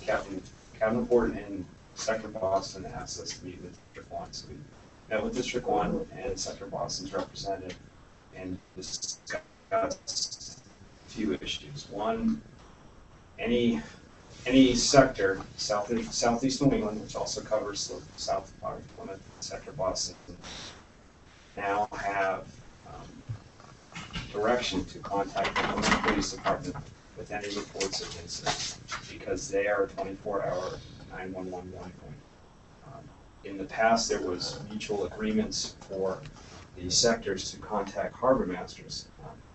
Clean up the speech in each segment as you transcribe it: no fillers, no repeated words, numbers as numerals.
Captain Port and Sector Boston asked us to meet with District 1. So we met with District 1 and Sector Boston's representative and discussed a few issues. One, any sector, southeast New England, which also covers the south part of Plymouth, Sector Boston, now have direction to contact the Plymouth Police Department with any reports of incidents, because they are a 24-hour 911 point. In the past, there was mutual agreements for the sectors to contact harbor masters.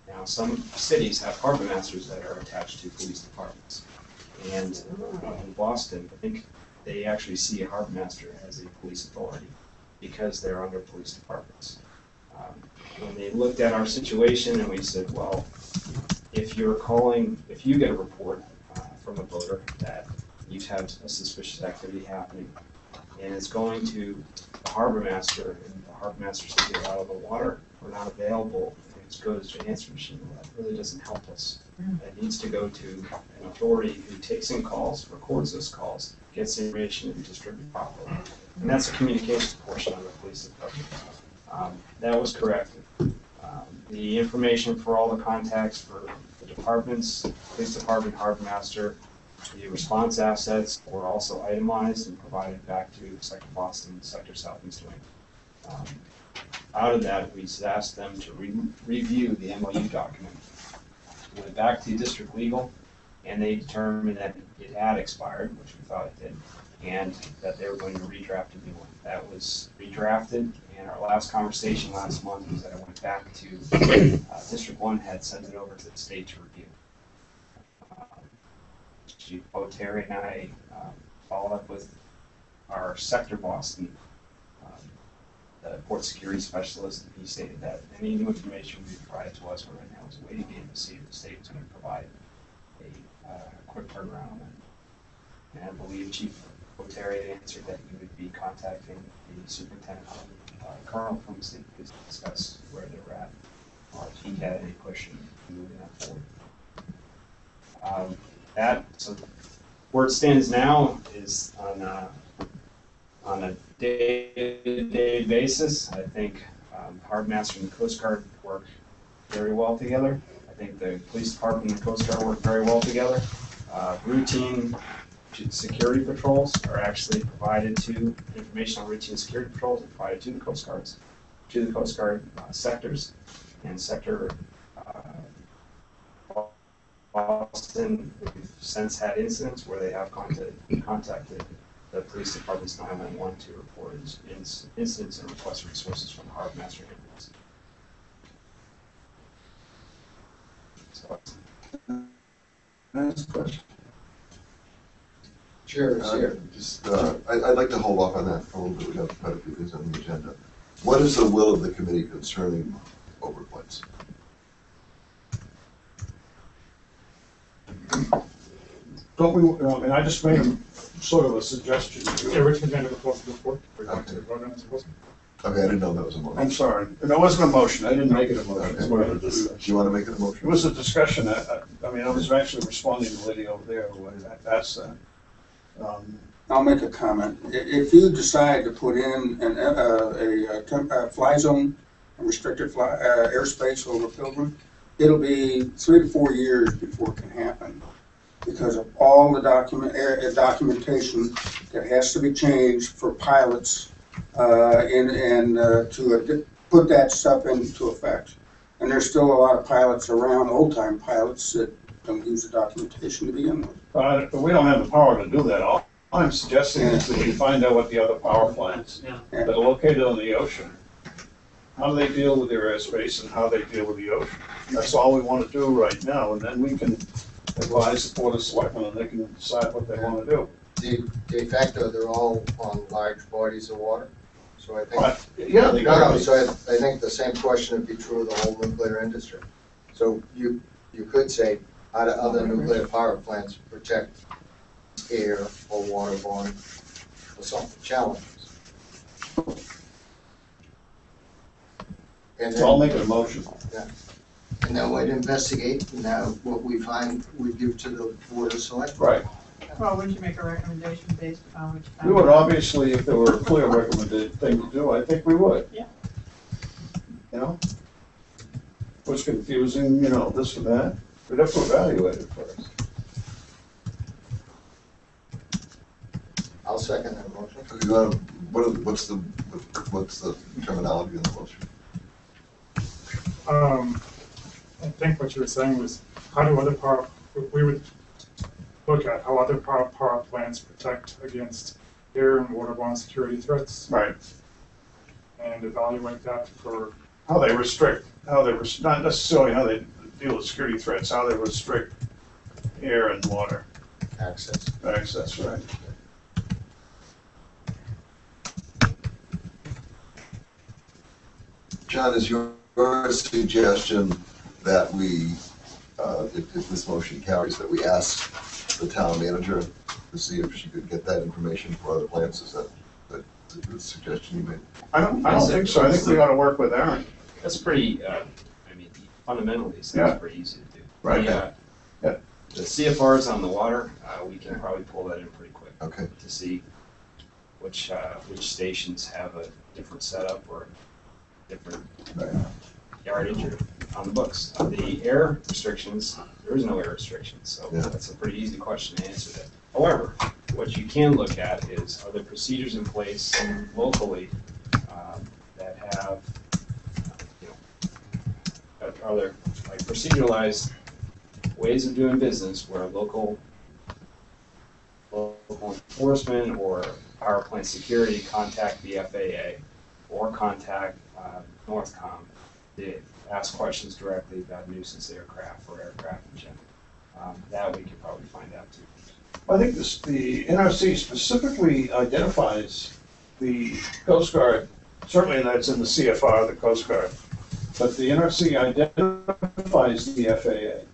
Now, some cities have harbor masters that are attached to police departments. And in Boston, I think they actually see a harbor master as a police authority because they're under police departments. When they looked at our situation and we said, well, if you get a report from a boater that you've had a suspicious activity happening and it's going to the harbor master and the harbor master says you're out of the water or not available, and it goes to an answer machine, well, that really doesn't help us. It needs to go to an authority who takes in calls, records those calls, gets the information and distributes properly. And that's the communications portion of the police department. That was corrected. The information for all the contacts for the departments, police department, harbor master, the response assets were also itemized and provided back to Sector Boston, Sector Southeast New England. Out of that, we asked them to review the MOU document. We went back to District Legal, and they determined that it had expired, which we thought it did, and that they were going to redraft a new one. That was redrafted, and our last conversation last month was that I went back to District 1 had sent it over to the state to review. Both Terry and I followed up with our Sector Boston, the port security specialist, and he stated that any new information would be provided to us, but right now is a waiting game to see if the state was going to provide a quick turnaround on that. And I believe Chief O'Terry answered that he would be contacting the superintendent, colonel from the state to discuss where they're at, or if he had any push in moving that forward. So where it stands now is on a day-to-day basis. I think Harbor Master and the Coast Guard work very well together. I think the police department and the Coast Guard work very well together. Routine security patrols are actually provided to information on routine security patrols are provided to the Coast Guard sectors, and Sector Boston, we've since had incidents where they have contacted the police department's 911 to report incidents and request resources from the harbor master. So, next question. Sure. I'd like to hold off on that for a little bit. We have quite a few things on the agenda. What is the will of the committee concerning overplays? Don't we, and I just made sort of a suggestion. Yeah, Richmond made a proposal before. Okay. Okay. Okay, I didn't know that was a motion. I'm sorry, that wasn't a motion, I didn't make it a motion. Okay. It's more of a discussion. Do you want to make it a It motion? was a discussion, I mean, I was actually responding to the lady over there who asked that. I'll make a comment. If you decide to put in a fly zone, a restricted airspace over Pilgrim, it'll be 3 to 4 years before it can happen because of all the documentation that has to be changed for pilots to put that stuff into effect. And there's still a lot of pilots around, old-time pilots, that don't use the documentation to begin with. But we don't have the power to do that. All I'm suggesting is that you find out what the other power plants that are located on the ocean, how do they deal with their airspace and how they deal with the ocean. That's all we want to do right now, and then we can advise the Board of Selectmen and they can decide what they want to do. De facto, they're all on large bodies of water. So I think. But, yeah, they got So I think the same question would be true of the whole nuclear industry. So you could say, how do other nuclear power plants protect air or waterborne or something challenges? And So I'll then, make it a motion. and then we'd investigate, and now what we find we give to the Board of Selectmen. Right. Well, wouldn't you make a recommendation based upon which? We would obviously, if there were a clear recommended thing to do, I think we would. Yeah. You know? What's confusing, you know, this and that, we'd have to evaluate it first. I'll second that motion. Okay, what's the terminology in the motion? I think what you were saying was, how do other power, we would look at how other power plants protect against air and waterborne security threats Right. and evaluate that for, How they restrict, not necessarily how they deal with security threats, how they restrict air and water Access. access, right? John, is your suggestion that we, if this motion carries, that we ask the town manager to see if she could get that information for other plants? Is that the suggestion you made? I don't think so, I think we ought to work with Aaron. That's pretty, I mean, fundamentally, it's Yeah. pretty easy to do. Right. The, Yeah. The CFRs on the water, we can probably pull that in pretty quick. Okay. To see which stations have a different setup or different yardage or on the books. The air restrictions, there is no air restrictions, so Yeah. that's a pretty easy question to answer that. However, what you can look at is, are there procedures in place locally that have, you know, are there like proceduralized ways of doing business where local enforcement or power plant security contact the FAA or contact Northcom to ask questions directly about nuisance aircraft or aircraft in general. That we could probably find out too. I think the NRC specifically identifies the Coast Guard, certainly that's in the CFR, the Coast Guard, but the NRC identifies the FAA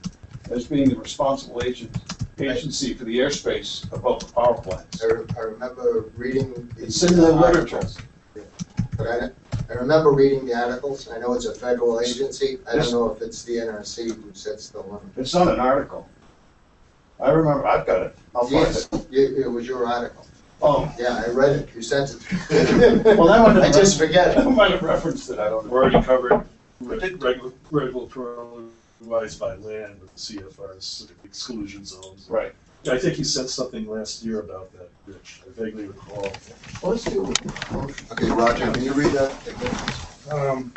as being the responsible agency for the airspace above the power plants. I remember reading. It's in the literature. But I remember reading the articles. I know it's a federal agency. I don't know if it's the NRC who sets the limit. It's not an article. I remember, I've got it. I'll find Yes, it. it was your article. Oh, Yeah, I read it. You sent it. well, that one. I just forget That it. might have referenced it, I don't know. We're already covered regulatory wise by land with the CFR's exclusion zones. Right. I think you said something last year about that, Rich. I vaguely recall. Well, let's do it. Okay, Roger, can you read that again?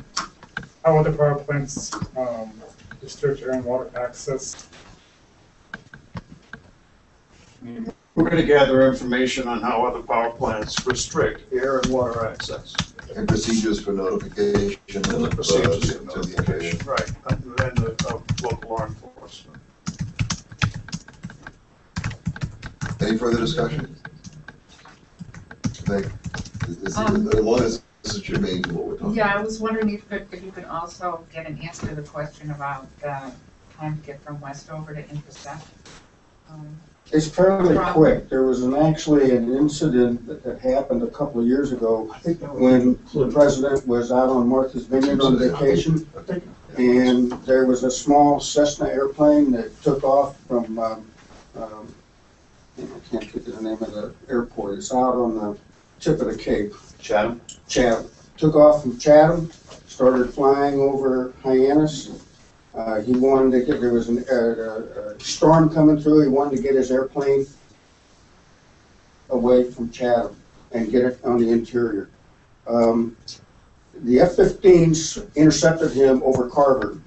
how other power plants, restrict air and water access. We're gonna gather information on how other power plants restrict air and water access. And procedures for notification And the of, procedures for to the notification, right, and then the local law enforcement. Any further discussion? As long as this is germane to what we're talking Yeah, I about. was wondering if you could also get an answer to the question about time to get from Westover to Intercept. It's fairly quick. There was actually an incident that happened a couple of years ago when the president was out on Martha's Vineyard on vacation. And there was a small Cessna airplane that took off from, I can't think of the name of the airport. It's out on the tip of the Cape. Chatham? Chatham. Took off from Chatham, started flying over Hyannis. He wanted to get, there was a storm coming through, he wanted to get his airplane away from Chatham and get it on the interior. The F-15s intercepted him over Carver,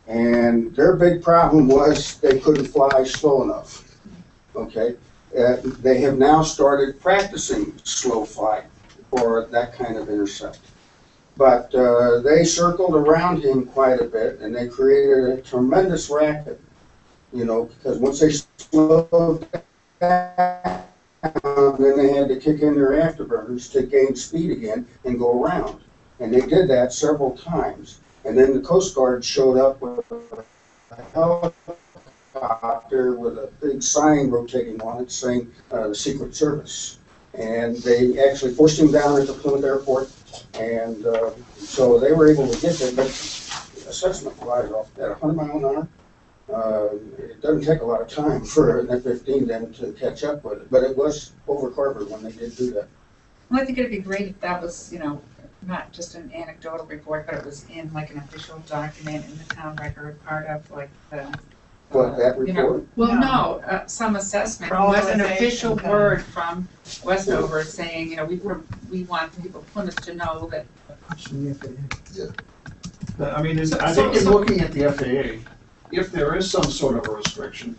and their big problem was they couldn't fly slow enough, okay? They have now started practicing slow flight for that kind of intercept. But they circled around him quite a bit, and they created a tremendous racket, you know, because once they slowed down, then they had to kick in their afterburners to gain speed again and go around. And they did that several times. And then the Coast Guard showed up with a helicopter with a big sign rotating on it saying the Secret Service. And they actually forced him down at the Plymouth Airport. And so they were able to get there, but the Cessna flies off at 100 miles an hour. It doesn't take a lot of time for an F-15 then to catch up with it, but it was over Corbin when they did do that. Well, I think it'd be great if that was, not just an anecdotal report, but it was in like an official document in the town record, part of like the. What, that you know, report? Well, No. no, some assessment, it was an official Formalization. word from Westover saying, we want people of Plymouth to know that. I mean, I think in looking at the FAA, if there is some sort of a restriction,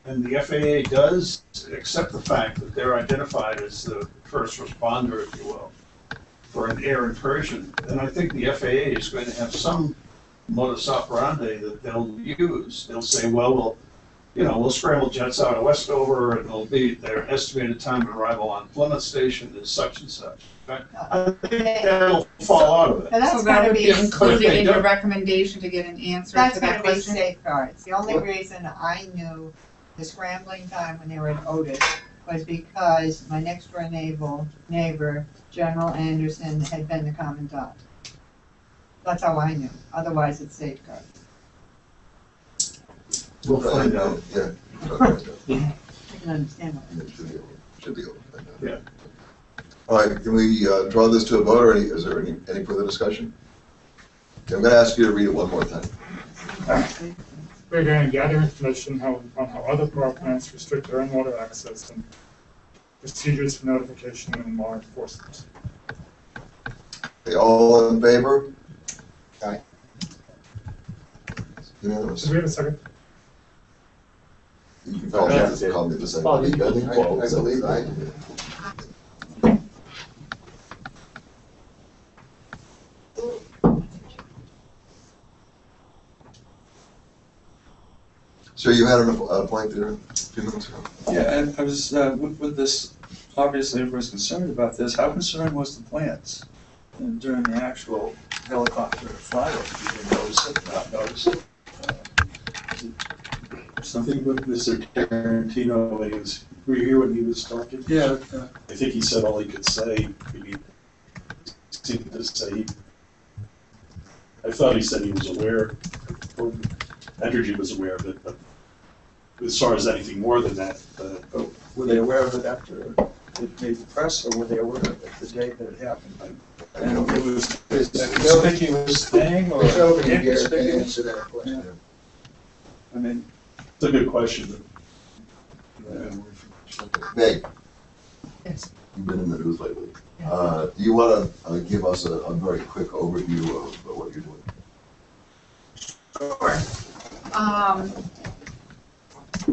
and the FAA does accept the fact that they're identified as the first responder, if you will, for an air incursion, then I think the FAA is going to have some modus operandi that they'll use. They'll say, well, we'll scramble jets out of Westover, and it'll be their estimated time of arrival on Plymouth Station is such and such. I think that'll fall out of it. Now, that's So that gotta would be, be included in your don't- recommendation to get an answer that's to gotta that be question. safeguards. The only reason I knew the scrambling time when they were at Otis was because my next door neighbor, General Anderson, had been the commandant. That's how I knew. Otherwise, it's safeguard. We'll find out. Yeah. we'll find out. I can understand why. Yeah, should be able to find out. Yeah. All right, can we draw this to a vote, or is there any further discussion? Okay, I'm gonna ask you to read it one more time. We're going to gather information on how other power plants restrict air and water access and procedures for notification and law enforcement. Okay, all in favor? Aye. Unanimous. Did we have a second? You can call me the second. Oh, you Ben? I believe I did. So you had a point there a few minutes ago? Yeah, I was, with this, obviously everybody's concerned about this, how concerned was the plants during the actual helicopter flyover? Did you notice it, not notice it? Something with Mr. Tarantino, when were you here when he was talking? Yeah, I think he said all he could say. He seemed to say, I thought he said he was aware, or Entergy was aware of it, but as far as anything more than that, were they aware of it after it made the press, or were they aware of it the day that it happened? And it was, conspicuous thing, or It's over here to inconspicuous? answer that question. I mean, it's a good question. Meg, Yes. you've been in the news lately. Do you want to give us a very quick overview of what you're doing? Sure.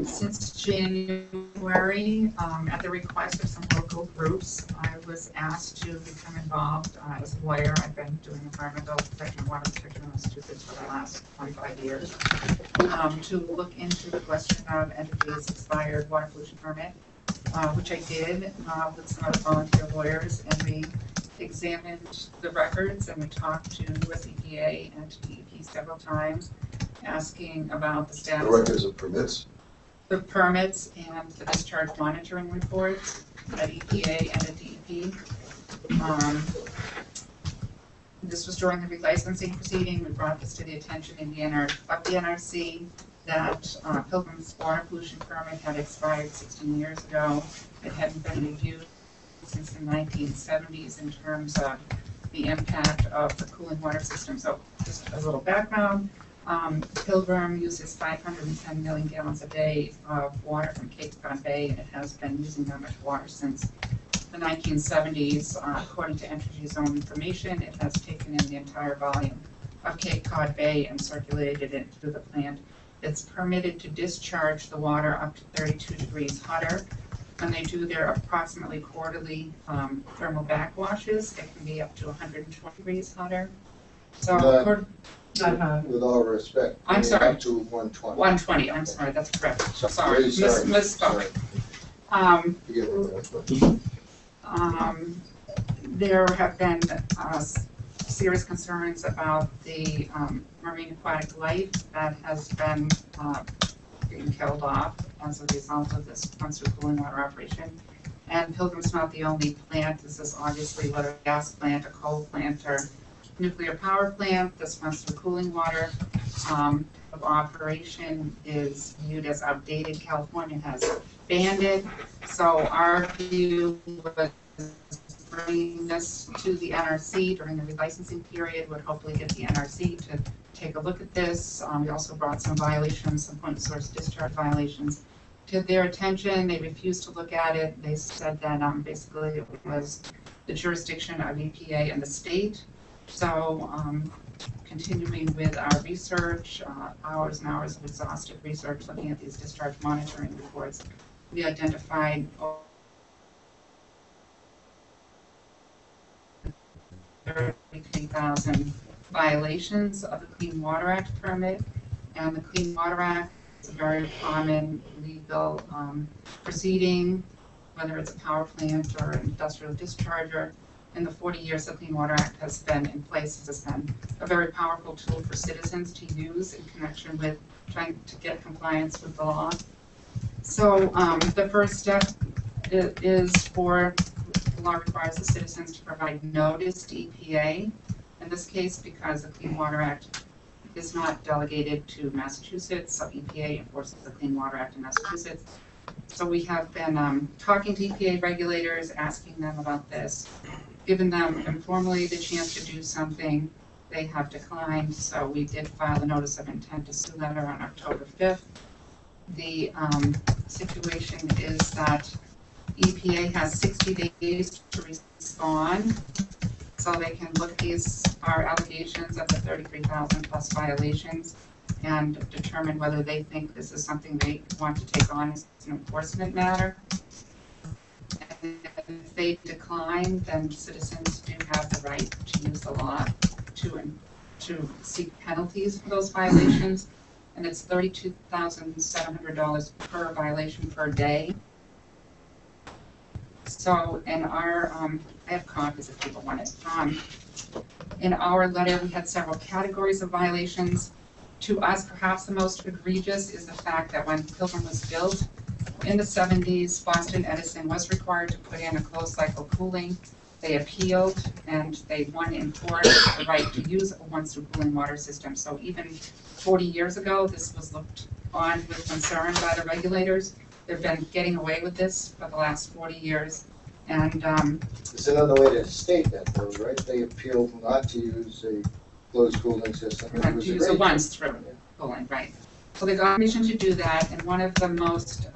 Since January, at the request of some local groups, I was asked to become involved as a lawyer. I've been doing environmental protection, water protection in Massachusetts for the last 25 years, to look into the question of Entergy's expired water pollution permit, which I did with some other volunteer lawyers, and we examined the records and we talked to US EPA and to DEP several times, asking about the status The records of permits? the permits and the discharge monitoring reports at EPA and at DEP. This was during the relicensing proceeding. We brought this to the attention of the NRC that Pilgrim's water pollution permit had expired 16 years ago. It hadn't been reviewed since the 1970s in terms of the impact of the cooling water system. So just a little background. Pilgrim uses 510 million gallons a day of water from Cape Cod Bay, and it has been using that much water since the 1970s. According to Entergy's own information, it has taken in the entire volume of Cape Cod Bay and circulated it through the plant. It's permitted to discharge the water up to 32 degrees hotter. When they do their approximately quarterly thermal backwashes, it can be up to 120 degrees hotter. So, With all respect. I'm sorry. Up to 120. 120, I'm sorry, that's correct. Sorry, Really sorry. misspoke. Forgive me. There have been serious concerns about the marine aquatic life that has been being killed off as a result of this once-through cooling water operation. And Pilgrim's not the only plant. This is obviously whether a gas plant, a coal plant, or nuclear power plant. This runs through cooling water. of operation is viewed as outdated. California has banned it. So our view was bringing this to the NRC during the relicensing period would hopefully get the NRC to take a look at this. We also brought some violations, some point source discharge violations to their attention. They refused to look at it. They said that basically it was the jurisdiction of EPA and the state. So continuing with our research, hours and hours of exhaustive research looking at these discharge monitoring reports, we identified 33,000 violations of the Clean Water Act permit. And the Clean Water Act is a very common legal proceeding, whether it's a power plant or an industrial discharger. In the 40 years the Clean Water Act has been in place, has been a very powerful tool for citizens to use in connection with trying to get compliance with the law. So the first step is for the law requires the citizens to provide notice to EPA. In this case, because the Clean Water Act is not delegated to Massachusetts, so EPA enforces the Clean Water Act in Massachusetts. So we have been talking to EPA regulators, asking them about this, given them informally the chance to do something. They have declined, so we did file a notice of intent to sue letter on October 5th. The situation is that EPA has 60 days to respond, so they can look at our allegations of the 33,000 plus violations and determine whether they think this is something they want to take on as an enforcement matter. And if they decline, then citizens do have the right to use the law to seek penalties for those violations. And it's $32,700 per violation per day. So in our, I have copies if people want it. In our letter, we had several categories of violations. To us, perhaps the most egregious is the fact that when Pilgrim was built in the 70s, Boston Edison was required to put in a closed cycle cooling. They appealed and they won in court the right to use a one-through cooling water system. So even 40 years ago, this was looked on with concern by the regulators. They've been getting away with this for the last 40 years. And There's another way to state that though, right? They appealed not to use a closed cooling system. to use a once-through cooling, right. So they got permission to do that, and one of the most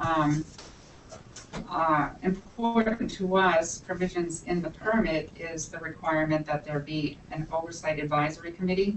important to us provisions in the permit is the requirement that there be an oversight advisory committee.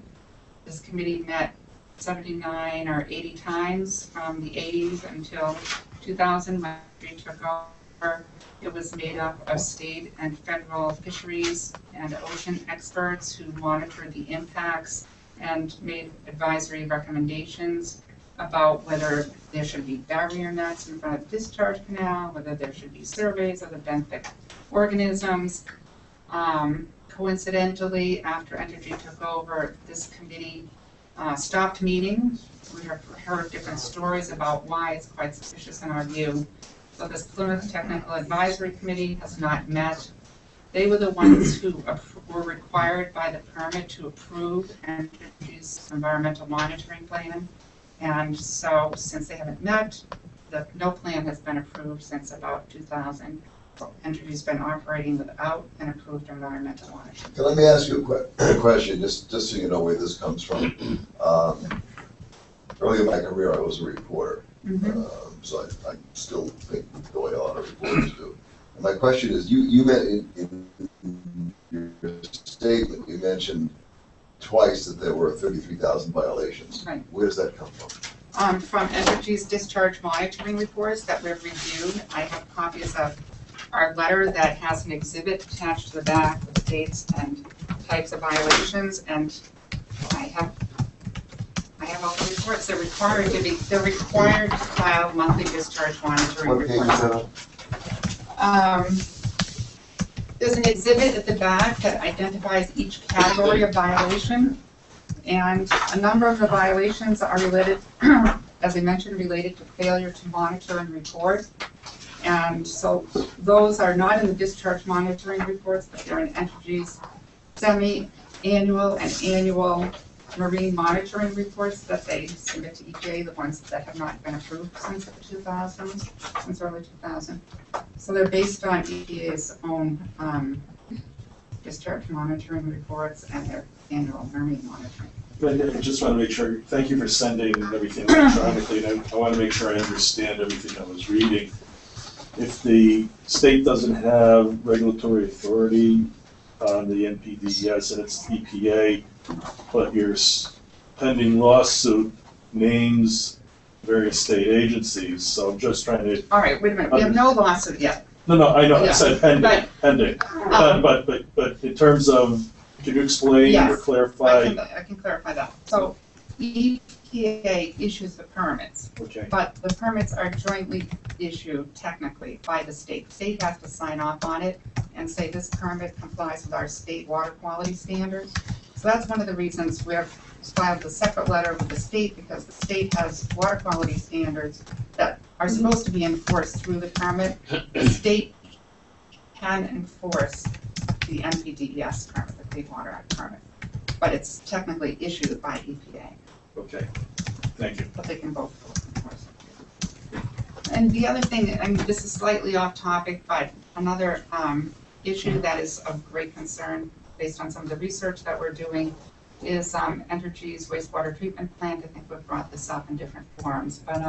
This committee met 79 or 80 times from the 80s until 2000 when we took over. It was made up of state and federal fisheries and ocean experts who monitored the impacts and made advisory recommendations about whether there should be barrier nets in front of the discharge canal, whether there should be surveys of the benthic organisms. Coincidentally, after Entergy took over, this committee stopped meeting. We have heard different stories about why. It's quite suspicious in our view. So this Plymouth Technical Advisory Committee has not met. They were the ones who were required by the permit to approve Entergy's environmental monitoring plan. And so since they haven't met, no plan has been approved since about 2000. So Entergy's been operating without an approved environmental monitoring. Okay, let me ask you a question, just so you know where this comes from. Early in my career, I was a reporter. So I still think the way a lot of reporters do. And my question is, you in your statement, you mentioned twice that there were 33,000 violations. Right. Where does that come from? From Entergy's discharge monitoring reports that we've reviewed. I have copies of our letter that has an exhibit attached to the back with dates and types of violations, and I have all the reports. They're required to file monthly discharge monitoring What page is reports. that on? There's an exhibit at the back that identifies each category of violation, and a number of the violations are related, as I mentioned, related to failure to monitor and report. And so those are not in the discharge monitoring reports, but they're in Entergy's semi-annual and annual marine monitoring reports that they submit to EPA, the ones that have not been approved since the 2000s, since early 2000. So they're based on EPA's own discharge monitoring reports and their annual marine monitoring. But I just want to make sure, thank you for sending everything electronically, and I want to make sure I understand everything I was reading. If the state doesn't have regulatory authority on the NPDES and it's EPA, but your pending lawsuit names various state agencies, so I'm just trying to. All right, wait a minute, we have no lawsuit yet. No, I know, I Yeah, said pending. But in terms of, can you explain or Yes, clarify? I can clarify that. So EPA issues the permits, Okay, but the permits are jointly issued technically by the state. The state has to sign off on it and say this permit complies with our state water quality standards. So that's one of the reasons we have filed a separate letter with the state, because the state has water quality standards that are supposed to be enforced through the permit. The state can enforce the NPDES permit, the Clean Water Act permit, but it's technically issued by EPA. okay, thank you. But they can both enforce it. And the other thing, I mean, this is slightly off topic, but another issue that is of great concern based on some of the research that we're doing is Entergy's wastewater treatment plant. I think we've brought this up in different forums, but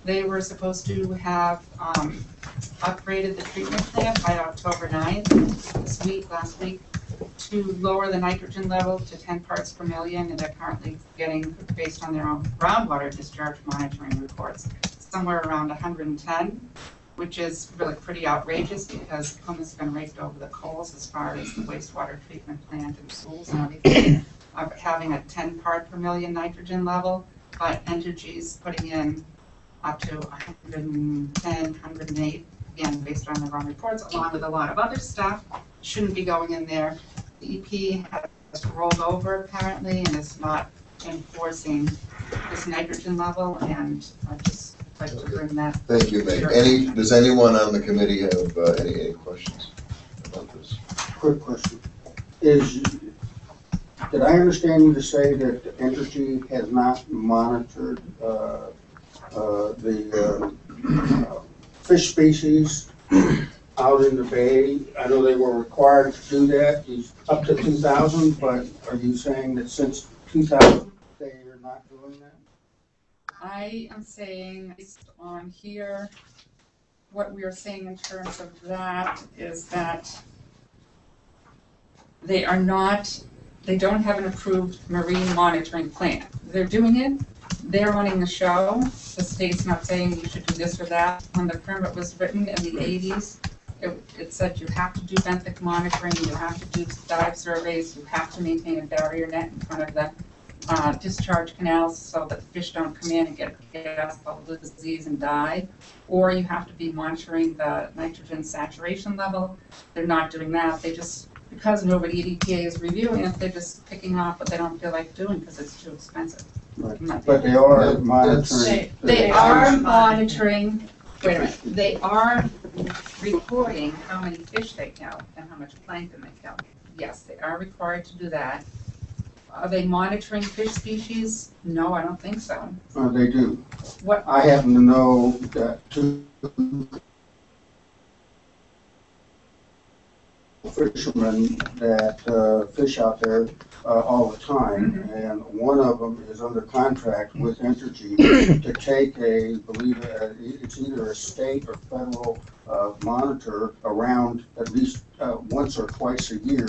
they were supposed to have upgraded the treatment plant by October 9th, last week, to lower the nitrogen level to 10 parts per million, and they're currently getting, based on their own groundwater discharge monitoring reports, somewhere around 110, which is really pretty outrageous because Puma's been raked over the coals as far as the wastewater treatment plant and schools and everything, having a 10 part per million nitrogen level, but Entergy's putting in up to 110, 108, again, based on their own reports, along with a lot of other stuff, shouldn't be going in there. The EP has rolled over apparently and is not enforcing this nitrogen level, and I just like to bring that. Thank you, Meg. Does anyone on the committee have any questions about this? Quick question. Did I understand you to say that Entergy has not monitored the fish species out in the bay? I know they were required to do that up to 2000, but are you saying that since 2000 they are not doing that? I am saying, based on here, what we are saying in terms of that is that they don't have an approved marine monitoring plan. They're doing it, they're running the show. The state's not saying you should do this or that. When the permit was written in the 80s, it said you have to do benthic monitoring, you have to do dive surveys, you have to maintain a barrier net in front of the discharge canals so that the fish don't come in and get gas-bubble disease and die, or you have to be monitoring the nitrogen saturation level. They're not doing that. They just, because nobody at EPA is reviewing it, they're just picking off what they don't feel like doing because it's too expensive. Right. But they are monitoring. They are monitoring, wait a minute, they are reporting how many fish they kill and how much plankton they kill. Yes, they are required to do that. Are they monitoring fish species? No, I don't think so. They do. What? I happen to know that two fishermen that fish out there all the time, and one of them is under contract with Entergy to take it's either a state or federal monitor around at least once or twice a year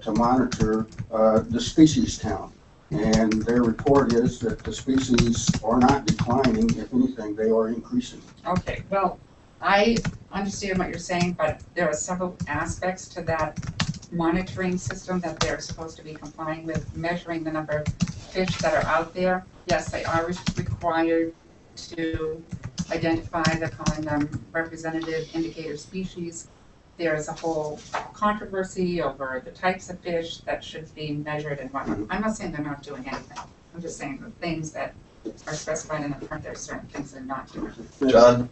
to monitor the species count. And their report is that the species are not declining. If anything, they are increasing. Okay, well, I understand what you're saying, but there are several aspects to that monitoring system that they're supposed to be complying with, measuring the number of fish that are out there. Yes, they are required to identify, they're calling them representative indicator species. There is a whole controversy over the types of fish that should be measured and whatnot. I'm not saying they're not doing anything. I'm just saying the things that are specified in the permit, there are certain things they're not doing. John?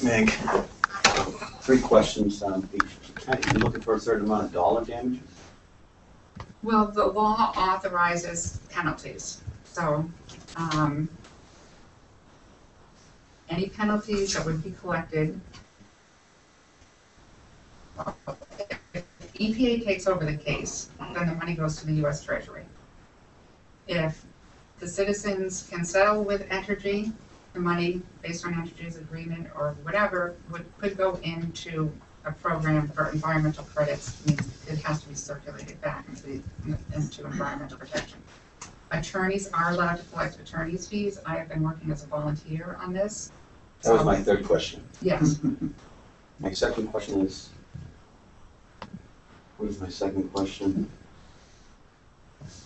Meg, 3 questions on each. You're looking for a certain amount of dollar damages? Well, the law authorizes penalties, so, any penalties that would be collected. If EPA takes over the case, then the money goes to the US Treasury. If the citizens can settle with Entergy, the money based on Entergy's agreement or whatever could go into a program for environmental credits. Means it has to be circulated back into environmental protection. Attorneys are allowed to collect attorney's fees. I have been working as a volunteer on this. That was my third question. Yes. My second question is, what is my second question?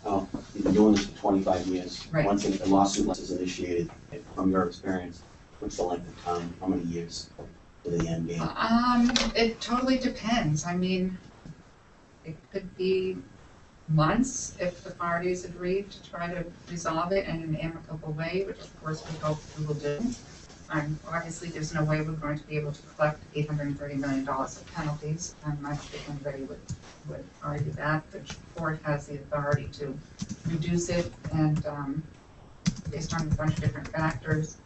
Oh, you've been doing this for 25 years. Right. Once a lawsuit is initiated, from your experience, what's the length of time? How many years to the end game? It totally depends. I mean, it could be months if the parties agree to try to resolve it in an amicable way, which of course we hope we will do. Obviously, there's no way we're going to be able to collect $830 million of penalties. I'm not sure anybody would argue that. The court has the authority to reduce it and based on a bunch of different factors.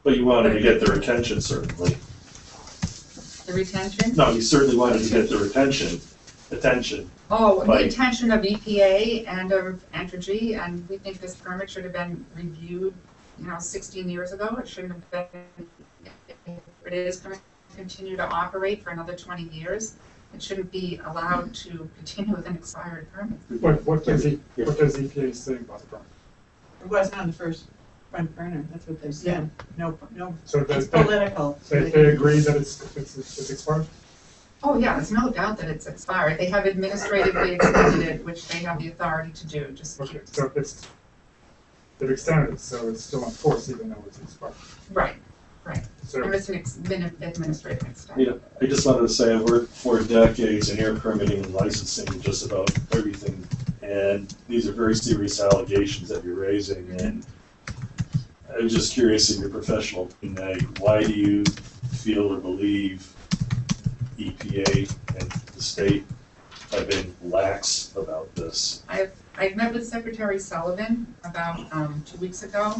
But you wanted to get their attention, certainly. The retention? No, you certainly wanted to get their attention. Oh, the Like- attention of EPA and of Entergy, and we think this permit should have been reviewed, 16 years ago. It shouldn't have been, if it is going to continue to operate for another 20 years, it shouldn't be allowed to continue with an expired permit. What does EPA say about the permit? It wasn't on the first front burner, that's what they said. No, So it's they, political. they agree that it's expired? Oh, yeah, there's no doubt that it's expired. They have administratively extended it, which they have the authority to do, just. Okay, so they've extended it, so it's still in force even though it's expired. Right, So, and it's been administrative extension. Yeah, I just wanted to say I've worked for decades in air permitting and licensing, just about everything. And these are very serious allegations that you're raising. And I'm just curious in your professional opinion, why do you feel or believe EPA and the state have been lax about this? I met with Secretary Sullivan about 2 weeks ago,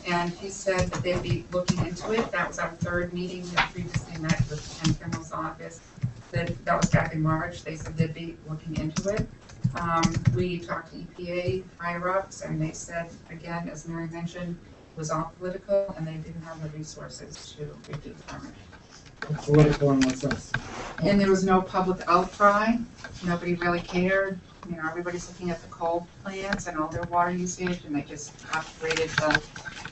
and he said that they'd be looking into it. That was our third meeting. We had previously met with Ken Kimmel's office. That was back in March. They said they'd be looking into it. We talked to EPA higher-ups, and they said, again, as Mary mentioned, it was all political, and they didn't have the resources to review the permit. political in what sense? And there was no public outcry. Nobody really cared. Everybody's looking at the coal plants and all their water usage, and they just upgraded the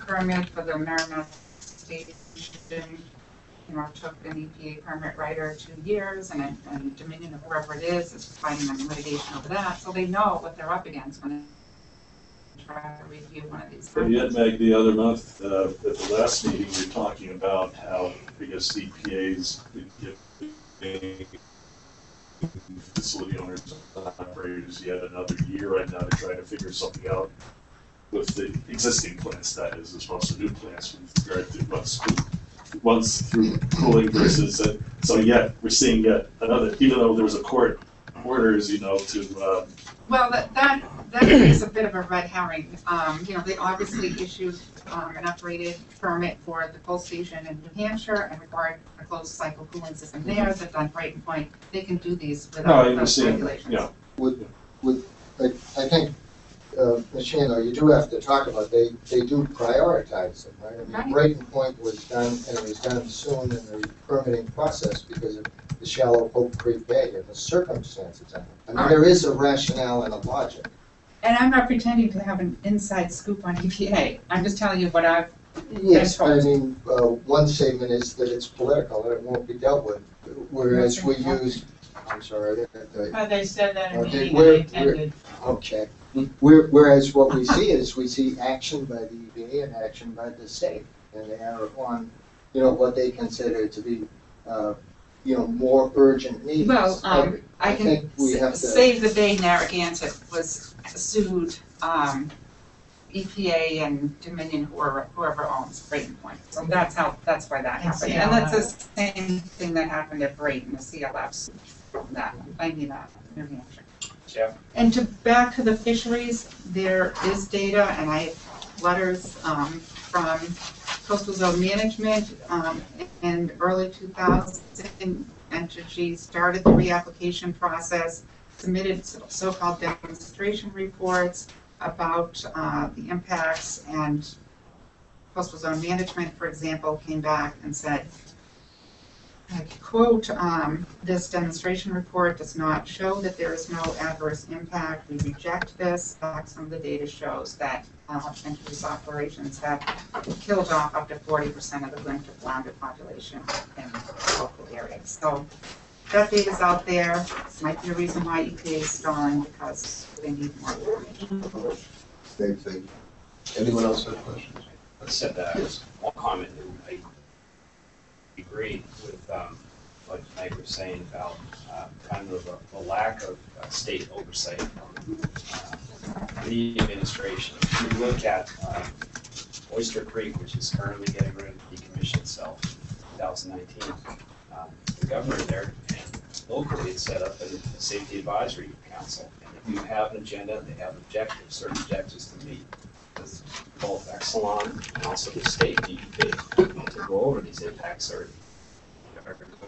permit for the Merrimack Station. Took an EPA permit writer 2 years, and Dominion, or whoever it is fighting on litigation over that, so they know what they're up against when they try to review one of these But yet, permits. Meg, the other month, at the last meeting, you were talking about how, I guess, EPA's giving facility owners and operators yet another year right now to try to figure something out with the existing plants, that is, as opposed to new plants with regard to once through cooling versus, so yet, we're seeing yet another, even though there was a court orders, to, Well, that is a bit of a red herring. They obviously issued an upgraded permit for the coal station in New Hampshire and required a closed cycle cooling system there. They've done Brighton Point. They can do these no, I without those understand, regulations. yeah. I think, Ms. Shano, you do have to talk about, they do prioritize them, right? I Right. mean, Brighton Point was done, and it was done soon in the permitting process because of the shallow Hope Creek Bay and the circumstances of it. I mean, there is a rationale and a logic. And I'm not pretending to have an inside scoop on EPA. I'm just telling you what I've Yes, I mean, one statement is that it's political and it won't be dealt with, whereas we use, I'm sorry. They said that in a Okay, meeting we're- I attended. Okay. Whereas what we see is, we see action by the EPA and action by the state. And they are on, what they consider to be, more urgent needs. Well, I can think we have to- Save the Bay Narragansett was sued EPA and Dominion, whoever owns Brighton Point. So that's why that And happened. And that's CLF. the same thing that happened at Brighton, the CLF sued that, New Hampshire. Jeff? And back to the fisheries, there is data, and I have letters from Coastal Zone Management in early 2000. Entergy started the reapplication process, submitted so-called demonstration reports about the impacts, and Coastal Zone Management, for example, came back and said, I quote, this demonstration report does not show that there is no adverse impact. We reject this. Some of the data shows that Entergy's operations have killed off up to 40% of the winter flounder population in local areas. So that data's out there. This might be a reason why EPA is stalling, because they need more information. Same thing. Anyone else have questions? I said that. Yes. One comment, I agree with what Mike was saying about kind of a lack of state oversight from the administration. If you look at Oyster Creek, which is currently getting ready to decommission itself in 2019, the governor there and locally had set up a safety advisory council. And if you have an agenda, they have objectives, certain objectives to meet. Because both Exelon and also the state DEP to go over these impacts are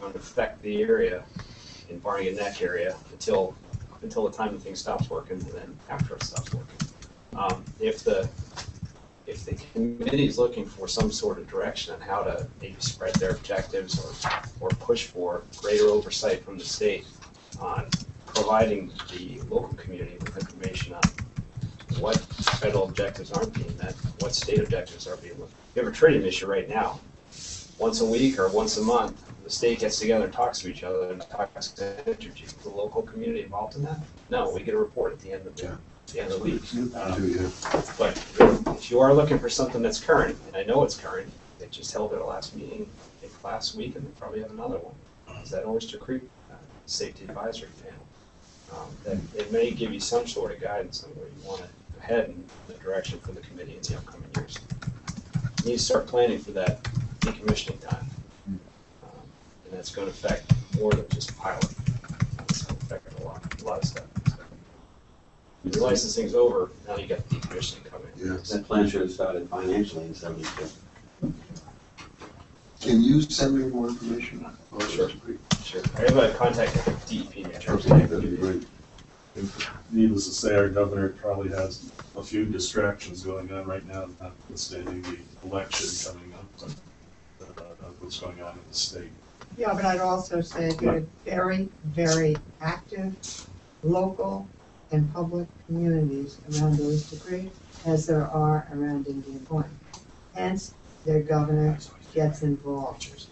going to affect the area in Barnegat Neck area until the time the thing stops working, and then after it stops working. If the committee is looking for some sort of direction on how to maybe spread their objectives or push for greater oversight from the state on providing the local community with information on what federal objectives aren't being met, what state objectives are being met. We have a tritium issue right now. Once a week or once a month, the state gets together and talks to each other and talks to Entergy. Is the local community involved in that? No, we get a report at the end of the week. But if you are looking for something that's current, and I know it's current, they just held their last meeting, I think last week, and they probably have another one. Is that Oyster Creek Safety Advisory Panel? That it may give you some sort of guidance on where you want to head in the direction for the committee in the upcoming years. You need to start planning for that decommissioning time. And that's going to affect more than just pilot. It's going to affect a lot of stuff. When your licensing's over, now you got the decommissioning coming. Yeah. That plan should have started financially in 72. Can you send me more information? Sure. Sure. I have a contact at the DEP in New Jersey. Okay, that'd be great. Needless to say, our governor probably has a few distractions going on right now, notwithstanding the election coming up, what's going on in the state. Yeah, but I'd also say there are very, very active local and public communities around Oyster Creek, as there are around Indian Point. Hence, their governor gets involved.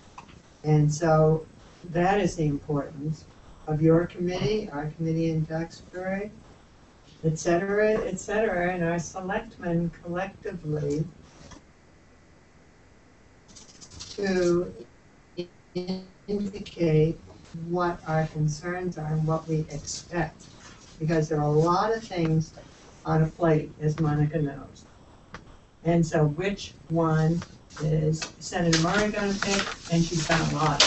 And so that is the importance of your committee, our committee in Duxbury, et cetera, and our selectmen collectively to indicate what our concerns are and what we expect. Because there are a lot of things on a plate, as Monica knows. And so which one is Senator Murray going to pick? And she's done a lot,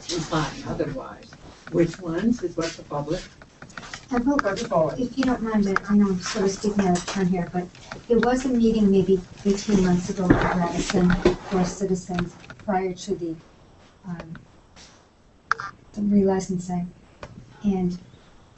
she's lying otherwise. Which ones is what the public? And if you don't mind, I know I'm sort of speaking out of turn here, but there was a meeting maybe 18 months ago with Radisson for citizens prior to the relicensing. And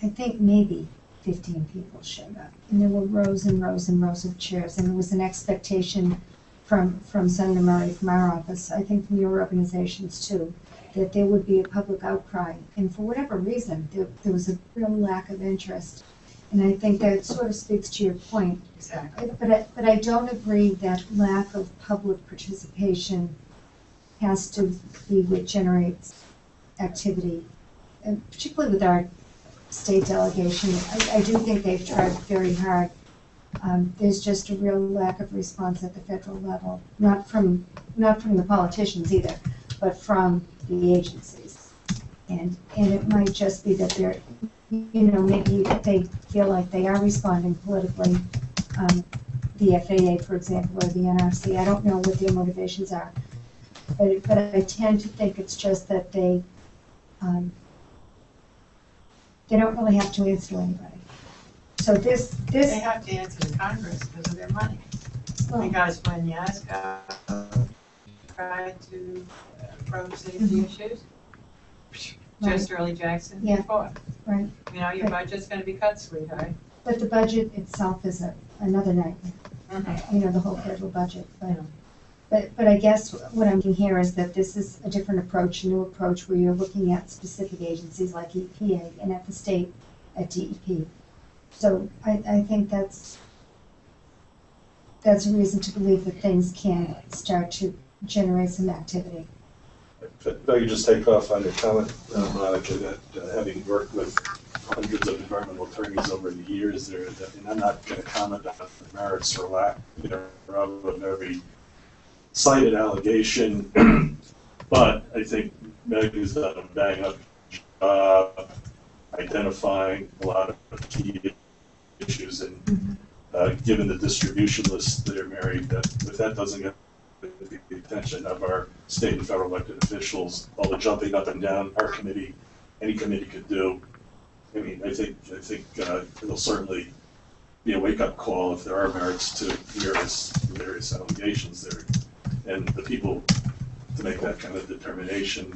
I think maybe 15 people showed up. And there were rows and rows and rows of chairs. And there was an expectation from Senator Murray, from our office, I think from your organizations too, that there would be a public outcry. And for whatever reason, there was a real lack of interest. And I think that sort of speaks to your point. Exactly. But I don't agree that lack of public participation has to be what generates activity, and particularly with our state delegation. I do think they've tried very hard. There's just a real lack of response at the federal level, not from the politicians either, but from the agencies. And it might just be that they're, maybe they feel like they are responding politically. The FAA, for example, or the NRC, I don't know what their motivations are. But I tend to think it's just that they They don't really have to answer to anybody. So this, They have to answer to Congress because of their money. well, Because when Yaska tried to approach safety issues, just Early Jackson Yeah. fought. right. You know, your budget's gonna be cut, sweetheart. But the budget itself is another nightmare, you know, the whole federal budget, but I guess what I'm getting here is that this is a different approach, a new approach where you're looking at specific agencies like EPA and at the state at DEP. So I think that's a reason to believe that things can start to generate some activity. If I could just take off on your comment, Monica, that having worked with hundreds of environmental attorneys over the years there, and I'm not going to comment on the merits or lack thereof of every cited allegation, but I think Meg has done a bang up job identifying a lot of key issues, and given the distribution list there, Mary, that if that doesn't get the attention of our state and federal elected officials, all the jumping up and down our committee, any committee could do. I mean, I think it'll certainly be a wake-up call if there are merits to various allegations there, and the people to make that kind of determination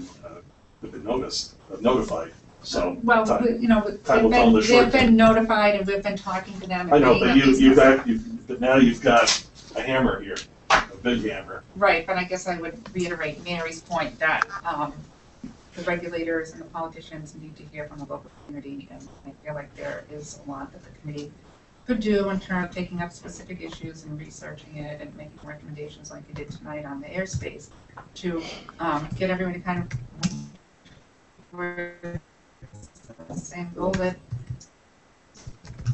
have been notified. So Well, time they've will tell the short been notified and we've been talking to them. and I know, bringing but up these but now you've got a hammer here, a big hammer. Right, but I guess I would reiterate Mary's point that the regulators and the politicians need to hear from the local community, and I feel like there is a lot that the committee could do in terms of taking up specific issues and researching it and making recommendations like you did tonight on the airspace to get everyone to kind of the same goal that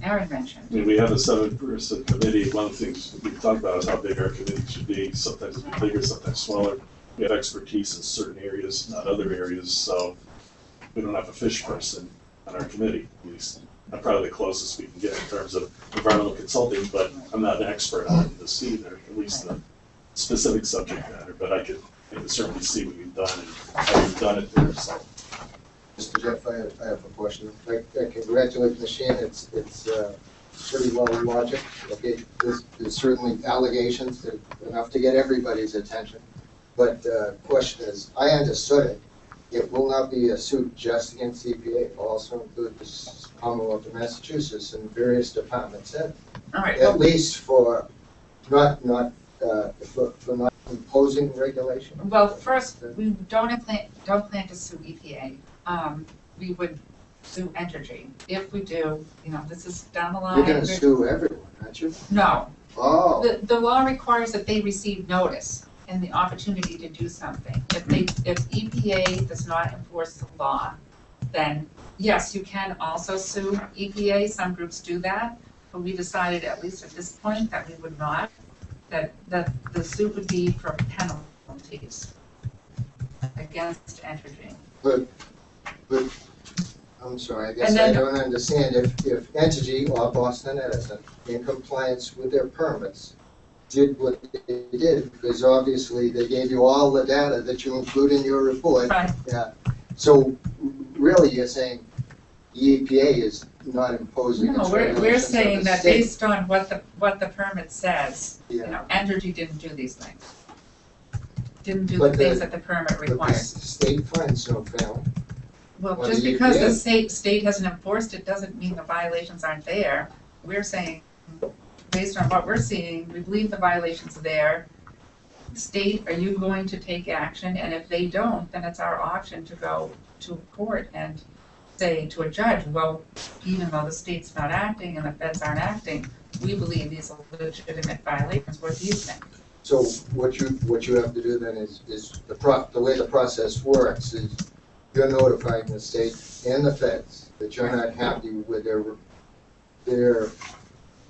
Aaron mentioned. I mean, we have a 7-person committee. One of the things we can talk about is how big our committee should be. Sometimes it's bigger, sometimes smaller. We have expertise in certain areas, not other areas, so we don't have a fish person on our committee, at least. I'm probably the closest we can get in terms of environmental consulting, but I'm not an expert on this either, at least the specific subject matter, but I can certainly see what you've done and how you've done it there, so. Mr. Jeff, I have a question. I congratulate Ms. Sheehan, it's pretty well logic. Okay, there's certainly allegations, that enough to get everybody's attention. But the question is, I understood it will not be a suit just against EPA, it will also include the Commonwealth of Massachusetts and various departments, All right. at least for not imposing regulation. Well, first, we don't plan to sue EPA. We would sue Entergy. If we do, this is down the line. You're gonna sue everyone, aren't you? No. Oh. The law requires that they receive notice and the opportunity to do something. If EPA does not enforce the law, then yes, you can also sue EPA. Some groups do that, but we decided, at least at this point, that we would not. That the suit would be for penalties against Entergy. But I'm sorry, I guess And I then- don't understand if Entergy or Boston Edison, in compliance with their permits, did what they did, because obviously they gave you all the data that you include in your report. Right. Yeah. So really, you're saying the EPA is not imposing its No, we're regulations of saying the that state. based on what the permit says, Yeah. Entergy didn't do these things. Didn't do But the the- things that the permit But the requires. state finds no failing. Well, Well, just the because the EPA state hasn't enforced it doesn't mean the violations aren't there. We're saying, based on what we're seeing, we believe the violations are there. State, are you going to take action? And if they don't, then it's our option to go to court and say to a judge, well, even though the state's not acting and the feds aren't acting, we believe these are legitimate violations. What do you think? So what you have to do then is the way the process works is you're notifying the state and the feds that you're not happy with their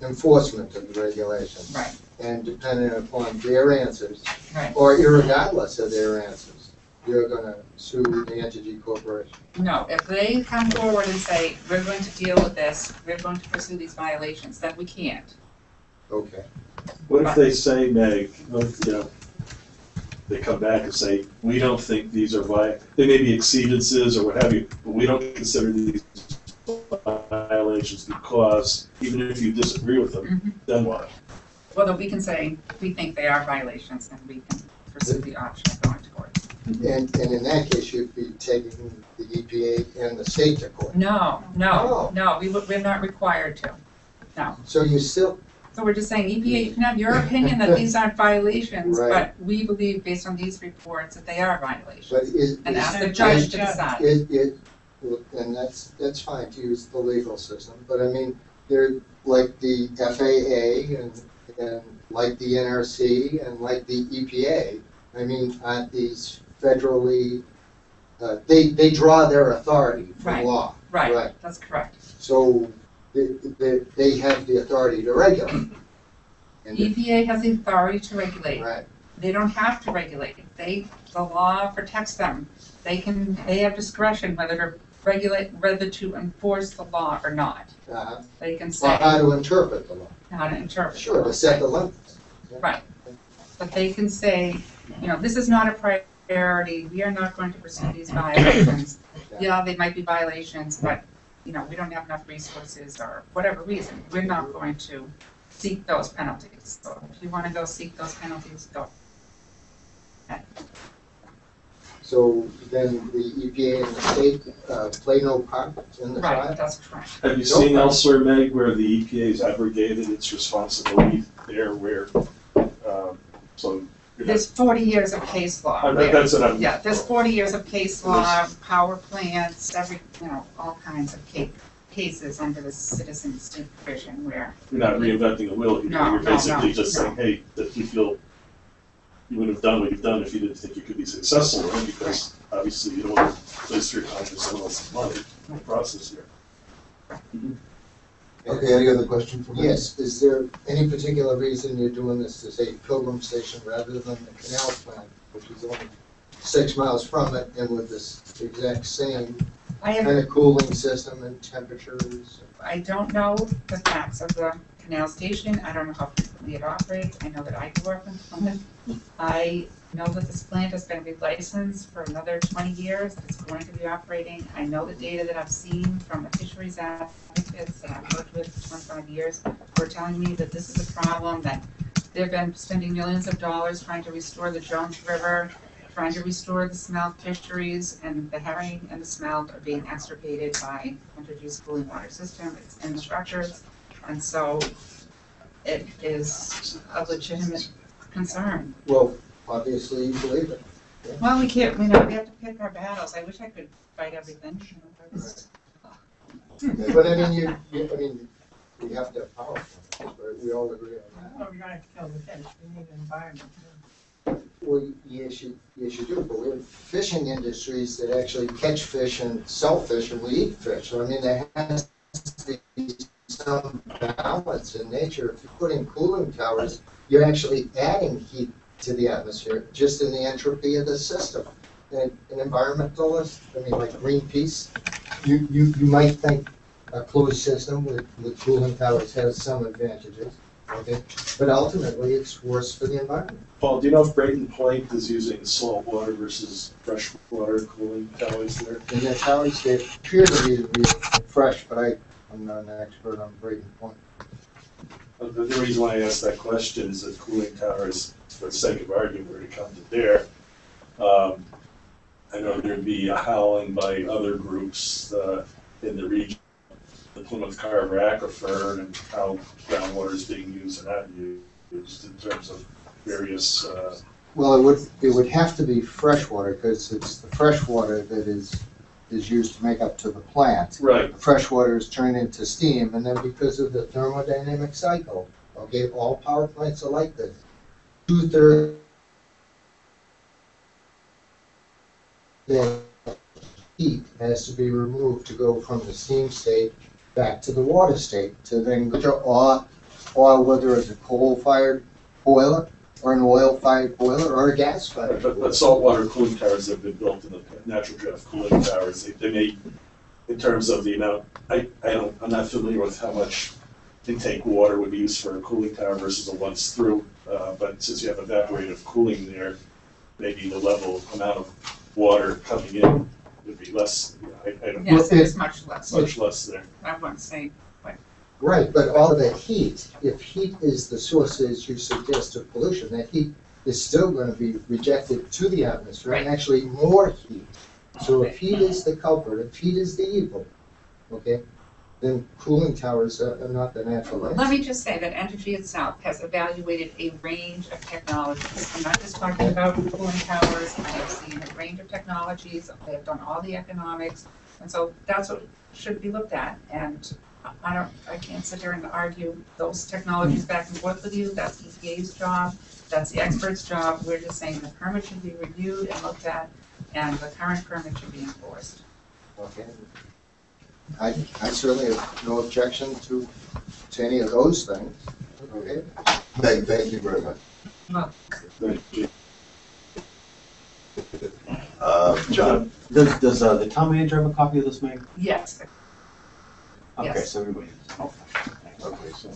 enforcement of the regulations. Right. And depending upon their answers, Right. or irregardless of their answers, you're gonna sue the Entergy Corporation. No, if they come forward and say, we're going to deal with this, we're going to pursue these violations, then we can't. Okay. What if they say, Meg, they come back and say, we don't think these are they may be exceedances or what have you, but we don't consider these violations because even if you disagree with them, then what? Well, then we can say, we think they are violations, and we can pursue the option of going to court. And in that case, you'd be taking the EPA and the state to court. No, Oh. we're not required to, no. So you still, So we're just saying, EPA, you can have your opinion that these aren't violations, Right. but we believe, based on these reports, that they are violations. but is. And ask the is- judge to decide. And that's fine to use the legal system, but I mean, they're like the FAA and like the NRC and like the EPA, I mean, aren't these federally, they draw their authority from Right. law. Right, that's correct. So they have the authority to regulate. And EPA has the authority to regulate. Right, They don't have to regulate. The law protects them. They have discretion whether to regulate, whether to enforce the law or not. They can or how say to interpret the law. how to interpret. the Sure, law. to set the limits. Right. But they can say, this is not a priority, we are not going to pursue these violations. Yeah, they might be violations, but, we don't have enough resources or whatever reason, we're not going to seek those penalties. So if you want to go seek those penalties, go. So then the EPA and the state play no part in the Right, trial? that's correct. Have you seen elsewhere, Meg, where the EPA's abrogated its responsibility there where, so. There's 40 years of case law. That's what I'm. Yeah, there's 40 years of case law, power plants, all kinds of cases under the citizen supervision where, You're not reinventing the wheel, No, you're no, basically no, just no. saying, hey, that you feel you would have done what you've done if you didn't think you could be successful in it, because obviously you don't want to waste your time with someone else's money in the process here. Okay, any other questions from me? Yes, is there any particular reason you're doing this to say Pilgrim Station rather than the canal plant, which is only 6 miles from it and with this exact same I kind have, of cooling system and temperatures? I don't know the facts of the canal station, I don't know how frequently it operates, I know that I grew up in Plymouth. I know that this plant has been relicensed for another 20 years, it's going to be operating. I know the data that I've seen from the fisheries advocates that I've worked with for 25 years were telling me that this is a problem, that they've been spending millions of dollars trying to restore the Jones River, trying to restore the smelt fisheries, and the herring and the smelt are being extirpated by introduced cooling water system, it's in the structures, and so it is a legitimate concern. Well, obviously you believe it. Well, we can't, we have to pick our battles. I wish I could fight everything. But I mean, we have to have power plants, right? We all agree on that. Well, we're gonna kill the fish, we need an environment. Well, yes, you do, but we have fishing industries that actually catch fish and sell fish and we eat fish. So I mean, there has to be some balance in nature. If you put in cooling towers, you're actually adding heat to the atmosphere, just in the entropy of the system. And an environmentalist, I mean, like Greenpeace, you might think a closed system with cooling towers has some advantages, okay? But ultimately, it's worse for the environment. Paul, do you know if Brayton Point is using salt water versus fresh water cooling towers there? And the towers, they appear to be fresh, but I'm not an expert on Brayton Point. The reason why I asked that question is that cooling towers, for the sake of argument, were to come to there. I know there'd be a howling by other groups in the region, the Plymouth Carver Aquifer, and how groundwater is being used and not used in terms of various. Well, it would have to be fresh water, because it's the fresh water that is used to make up to the plant. Right. The fresh water is turned into steam, and then because of the thermodynamic cycle, okay, all power plants are like this. 2/3 the heat has to be removed to go from the steam state back to the water state, to then go or whether it's a coal-fired boiler, or an oil-fired boiler, or a gas-fired boiler. But saltwater cooling towers have been built in the natural draft cooling towers. They may, in terms of the amount, I'm not familiar with how much intake water would be used for a cooling tower versus a once through. But since you have evaporative cooling there, maybe the amount of water coming in would be less. I don't, Yes, it is much less. much less there. I wouldn't say, Right, but all of that heat, if heat is the source, as you suggest, of pollution, that heat is still gonna be rejected to the atmosphere, and Right. actually more heat. So if heat is the culprit, if heat is the evil, okay, then cooling towers are not the natural answer. let me just say that Entergy itself has evaluated a range of technologies. I'm not just talking about cooling towers. I have seen a range of technologies. They've done all the economics. And so that's what should be looked at. And I can't sit here and argue those technologies back and forth with you. That's EPA's job. That's the expert's job. We're just saying the permit should be reviewed and looked at, and the current permit should be enforced. Okay. I certainly have no objection to any of those things, okay? Thank you very much. Well, John? Does the town manager have a copy of this, Meg? yes, Okay, Yes. so everybody. Okay, so,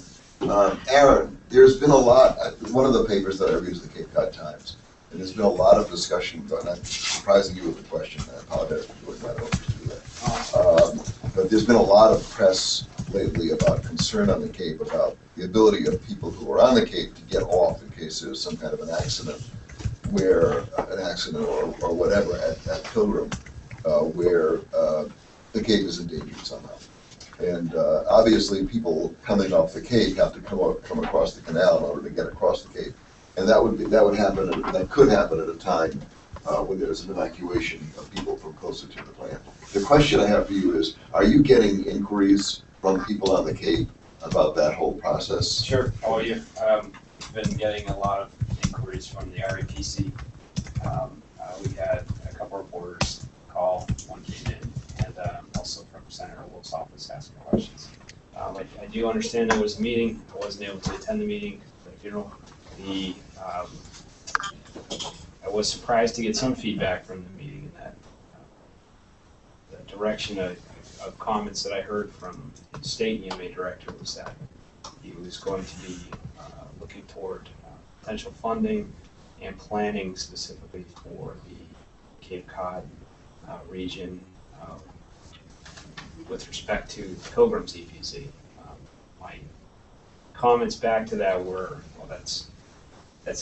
Aaron, there's been a lot, one of the papers that I read is the Cape Cod Times, and there's been a lot of discussion, but I'm surprising you with the question, I apologize for doing that, I don't usually do that. But there's been a lot of press lately about concern on the Cape, about the ability of people who are on the Cape to get off in case there's some kind of an accident, or whatever at Pilgrim, where the Cape is endangered somehow. And obviously, people coming off the Cape have to come across the canal in order to get across the Cape. And that could happen at a time when there's an evacuation of people from closer to the plant. The question I have for you is, are you getting inquiries from people on the Cape about that whole process? Sure. Oh, yeah. Been getting a lot of inquiries from the REPC. We had a couple reporters call, one came in, and also from Senator Wolf's office asking questions. I do understand there was a meeting. I wasn't able to attend the meeting, but I was surprised to get some feedback from the meeting in that the direction of comments that I heard from the state EMA director was that he was going to be looking toward potential funding and planning specifically for the Cape Cod region with respect to Pilgrim's EPZ. My comments back to that were, well, that's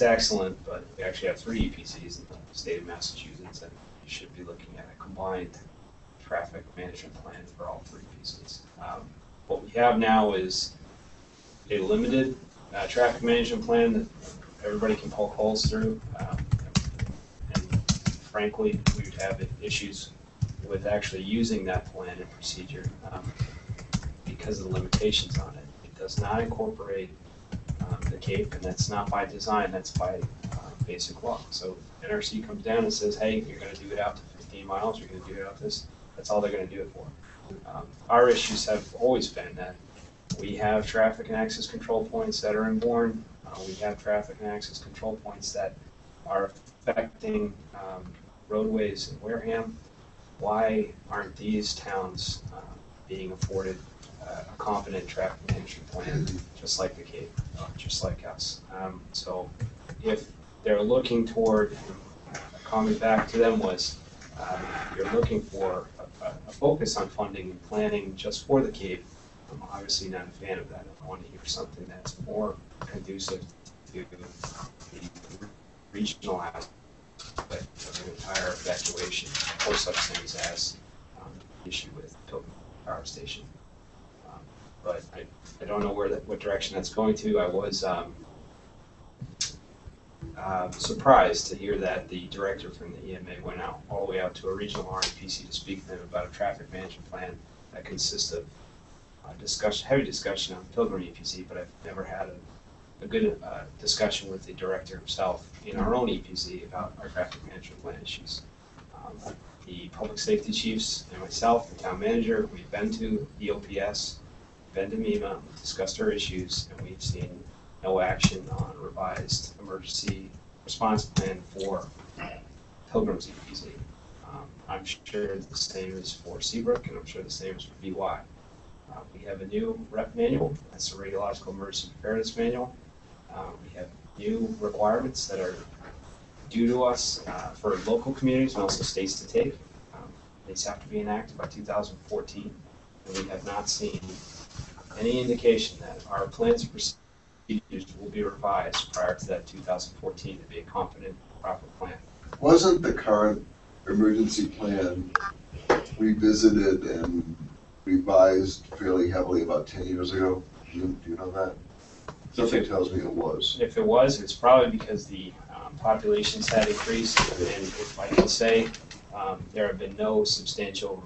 excellent, but we actually have 3 EPCs in the state of Massachusetts, and you should be looking at a combined traffic management plan for all 3 EPCs. What we have now is a limited traffic management plan that everybody can poke holes through. And frankly, we would have issues with actually using that plan and procedure because of the limitations on it. It does not incorporate the Cape, and that's not by design, that's by basic law. So NRC comes down and says, hey, you're going to do it out to 15 miles, you're going to do it out this, that's all they're going to do it for. Our issues have always been that we have traffic and access control points that are in Bourne. We have traffic and access control points that are affecting roadways in Wareham. Why aren't these towns being afforded a competent traffic management plan, just like the Cape, just like us? So if they're looking toward, a comment back to them was, you're looking for a focus on funding and planning just for the Cape, I'm obviously not a fan of that. I want to hear something that's more conducive to the regional aspect of the entire evacuation or such things as the issue with Pilgrim Power Station. But I don't know what direction that's going to. I was surprised to hear that the director from the EMA went out all the way out to a regional REPC to speak to them about a traffic management plan that consists of heavy discussion on Pilgrim EPC, but I've never had a good discussion with the director himself in our own EPC about our traffic management plan issues. The public safety chiefs and myself, the town manager, we've been to EOPS, been to MEMA, discussed our issues, and we've seen no action on a revised emergency response plan for Pilgrim's EPZ. I'm sure the same is for Seabrook, and I'm sure the same is for BY. We have a new rep manual, that's a radiological emergency preparedness manual. We have new requirements that are due to us for local communities and also states to take. These have to be enacted by 2014, and we have not seen any indication that our plans and procedures will be revised prior to that 2014 to be a competent, proper plan. Wasn't the current emergency plan revisited and revised fairly heavily about 10 years ago? Do you know that? Something tells me it was. If it was, it's probably because the populations had increased, and if I can say, there have been no substantial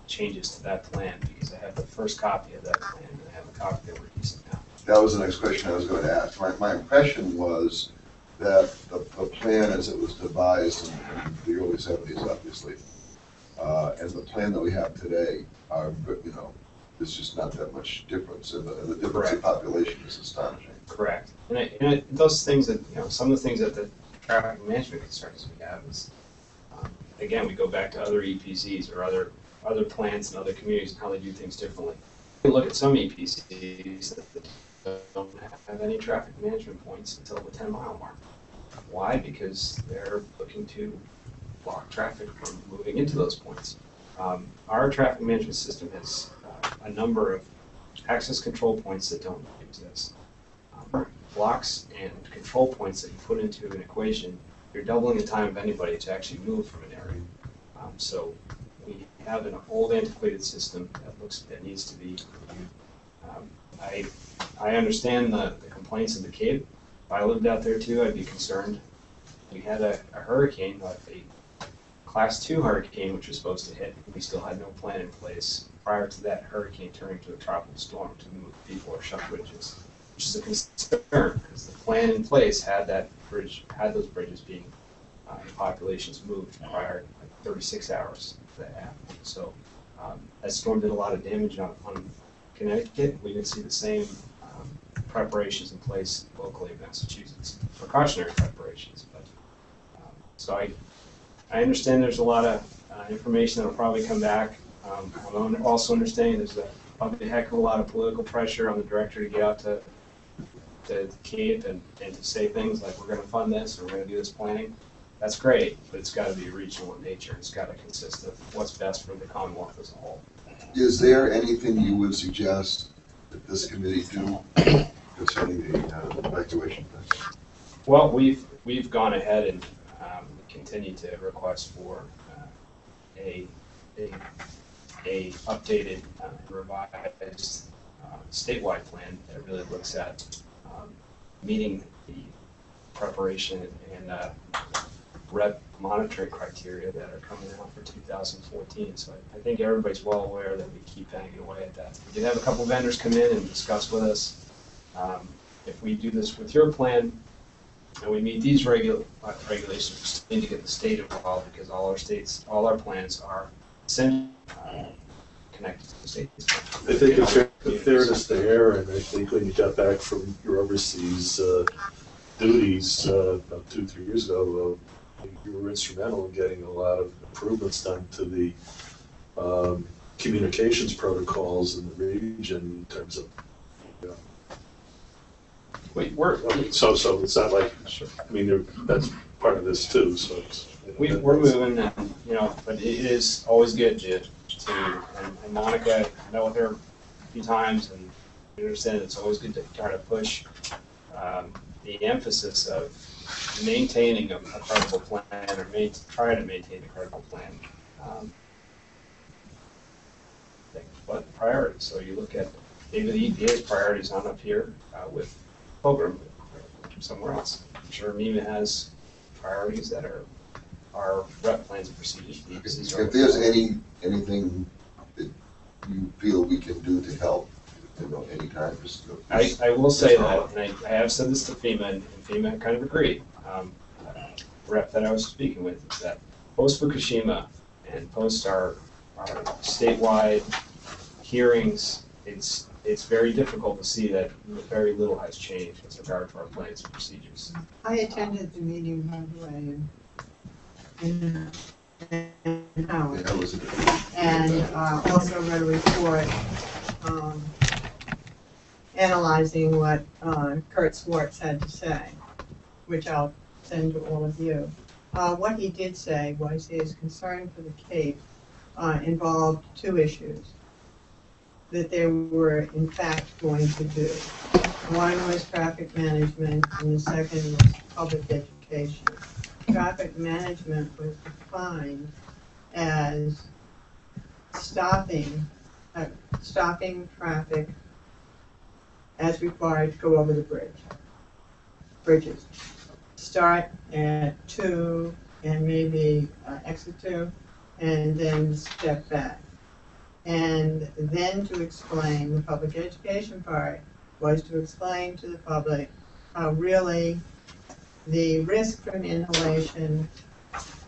changes to that plan, because I have the first copy of that plan, and I have a copy that we're using now. That was the next question I was going to ask. My impression was that the plan as it was devised in the early 70s, obviously, and the plan that we have today are, you know, there's just not that much difference, and the difference in population is astonishing. Correct. And those things that, you know, some of the things that the traffic management concerns we have is, again, we go back to other EPCs or other plans in other communities and how they do things differently. We look at some EPCs that don't have any traffic management points until the 10-mile mark. Why? Because they're looking to block traffic from moving into those points. Our traffic management system has a number of access control points that don't exist. Blocks and control points that you put into an equation, you're doubling the time of anybody to actually move from an area. So we have an old antiquated system that needs to be reviewed. I understand the complaints of the Cape. If I lived out there too, I'd be concerned. We had a hurricane, a Class 2 hurricane, which was supposed to hit. We still had no plan in place prior to that hurricane turning to a tropical storm to move people or shut bridges, which is a concern, because the plan in place had those bridges being populations moved prior, like 36 hours to that happened. So that storm did a lot of damage on Connecticut. We didn't see the same preparations in place locally in Massachusetts, precautionary preparations. But so I understand there's a lot of information that will probably come back. I'm also understanding there's probably a heck of a lot of political pressure on the director to get out to the Cape and to say things like, we're going to fund this or we're going to do this planning. That's great, but it's got to be regional in nature. It's got to consist of what's best for the Commonwealth as a whole. Is there anything you would suggest that this committee do concerning the evacuation plan? Well, we've gone ahead and continue to request for a updated, revised statewide plan that really looks at meeting the preparation and rep monitoring criteria that are coming out for 2014. So I think everybody's well aware that we keep banging away at that. We did have a couple vendors come in and discuss with us. If we do this with your plan and we meet these regulations, we need to get the state involved, because all our plans are connected to the state. I think in fairness to Aaron, I think when you got back from your overseas duties about 2-3 years ago, you were instrumental in getting a lot of improvements done to the communications protocols in the region in terms of, you know. So it's not like, I mean, that's part of this too, so it's. You know, We're moving, and, you know, but it is always good to and Monica, I know with her a few times, and we understand it's always good to try to push the emphasis of maintaining a credible plan, or try to maintain a credible plan. But priorities, so you look at maybe the EPA's priorities on up here with Pilgrim somewhere else. I'm sure MEMA has priorities that are our rep plans and procedures. If there's anything that you feel we can do to help, you know, anytime, just. I will say that, and I have said this to FEMA, and FEMA kind of agreed. Rep that I was speaking with is that post Fukushima and post our statewide hearings, it's very difficult to see that very little has changed with regard to our plans and procedures. I attended the meeting, by the way, in Howard, and also read a report analyzing what Kurt Swartz had to say, which I'll send to all of you. What he did say was his concern for the Cape involved two issues that they were in fact going to do. One was traffic management and the second was public education. Traffic management was defined as stopping traffic as required to go over the bridges. Start at 2 and maybe exit 2 and then step back. And then to explain, the public education part was to explain to the public how really the risk from inhalation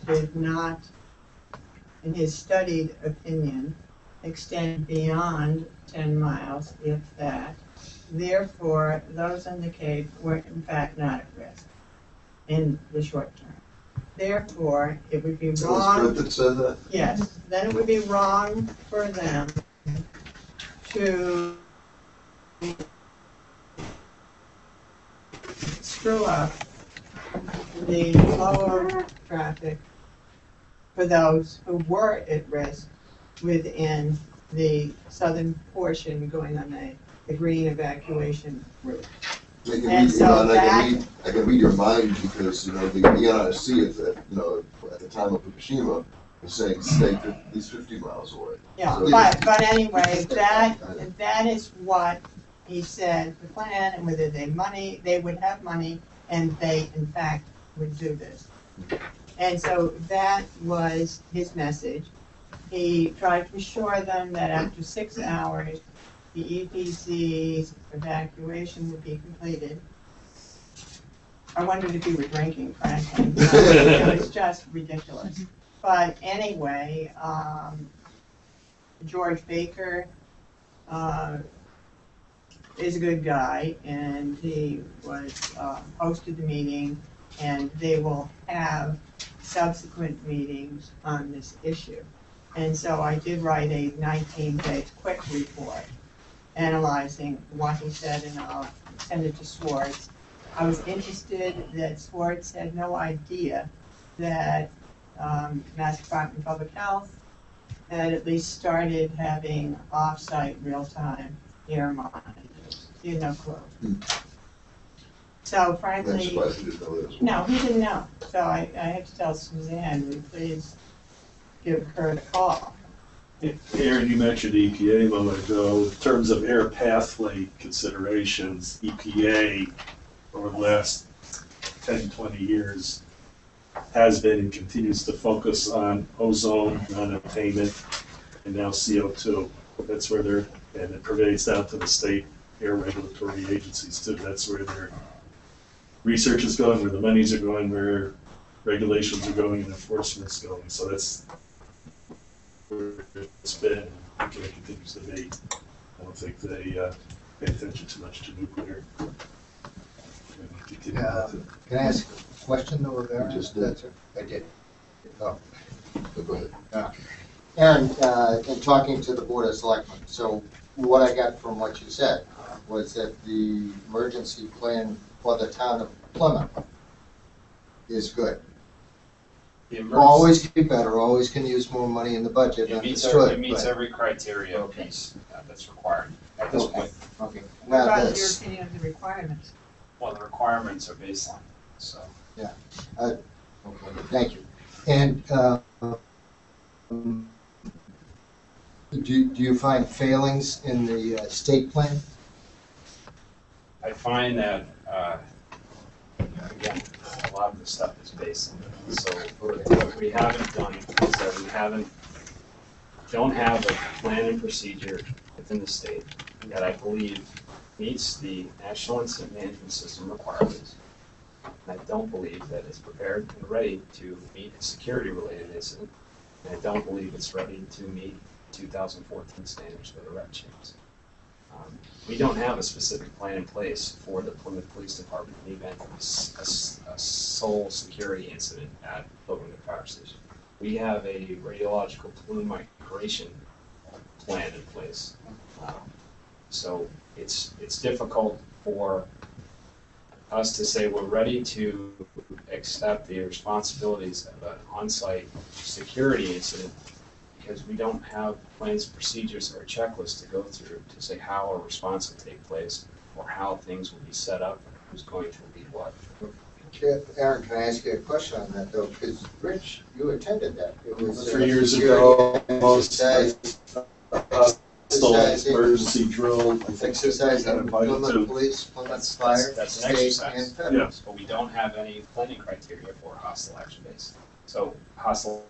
did not, in his studied opinion, extend beyond 10 miles, if that. Therefore, those in the Cape were in fact not at risk in the short term. Therefore, it would be Was wrong. Griffith said that? Yes, then it would be wrong for them to screw up the flow of traffic for those who were at risk within the southern portion going on the green evacuation route. I can And read, so and that- I can read your mind because, the NRC at the time of Fukushima was saying stay at least 50 miles away. Yeah, So- but anyway, that is what he said, the plan, and whether they would have money, and they in fact would do this. And so that was his message. He tried to assure them that after 6 hours, the EPC's evacuation would be completed. I wondered if you were drinking, frankly. It was just ridiculous. But anyway, George Baker is a good guy, and he was hosted the meeting, and they will have subsequent meetings on this issue. And so I did write a 19-page quick report analyzing what he said, and I'll send it to Swartz. I was interested that Swartz had no idea that Mass Department of Public Health had at least started having off-site real-time air monitors. He had no clue. So I'm frankly, surprised he didn't know this. no, he didn't know. So I had to tell Suzanne, would you please give her a call? Aaron, you mentioned EPA a moment ago. In terms of air pathway considerations, EPA over the last 10, 20 years has been and continues to focus on ozone, non-attainment, and now CO2. That's where and it pervades down to the state air regulatory agencies too. That's where their research is going, where the monies are going, where regulations are going and enforcement's going. So that's where it's been and continues to be. I don't think they pay attention too much to nuclear. Can I ask a question though, Aaron? You just did. I did. Oh. Go ahead. Aaron, in talking to the Board of Selectmen, so what I got from what you said was that the emergency plan for the town of Plymouth is good. The emergency- Always can be better, always can use more money in the budget, It meets understood. every criteria Okay. piece that's required at this Okay. point. Okay, What now about your this, opinion of the requirements? Well, the requirements are baseline, so. okay, thank you. And, do you find failings in the state plan? I find that, again, a lot of the stuff is baseline. So what we haven't done is that we don't have a plan and procedure within the state that I believe meets the National Incident Management System requirements. And I don't believe that it's prepared and ready to meet a security-related incident. And I don't believe it's ready to meet 2014 standards for the red chains. We don't have a specific plan in place for the Plymouth Police Department in the event of a sole security incident at Pilgrim Fire Station. We have a radiological plume migration plan in place. So it's difficult for us to say we're ready to accept the responsibilities of an on-site security incident because we don't have plans, procedures, or a checklist to go through to say how a response will take place, or how things will be set up, who's going to lead what. Aaron, can I ask you a question on that though? Because Rich, you attended that. It was 3 years security ago, exercise, still exercising- emergency drill. I think exercise got in invited Plymouth to. Police, Plymouth That's Fire, an state exercise. and federal. Yeah. But we don't have any planning criteria for hostile action base. So hostile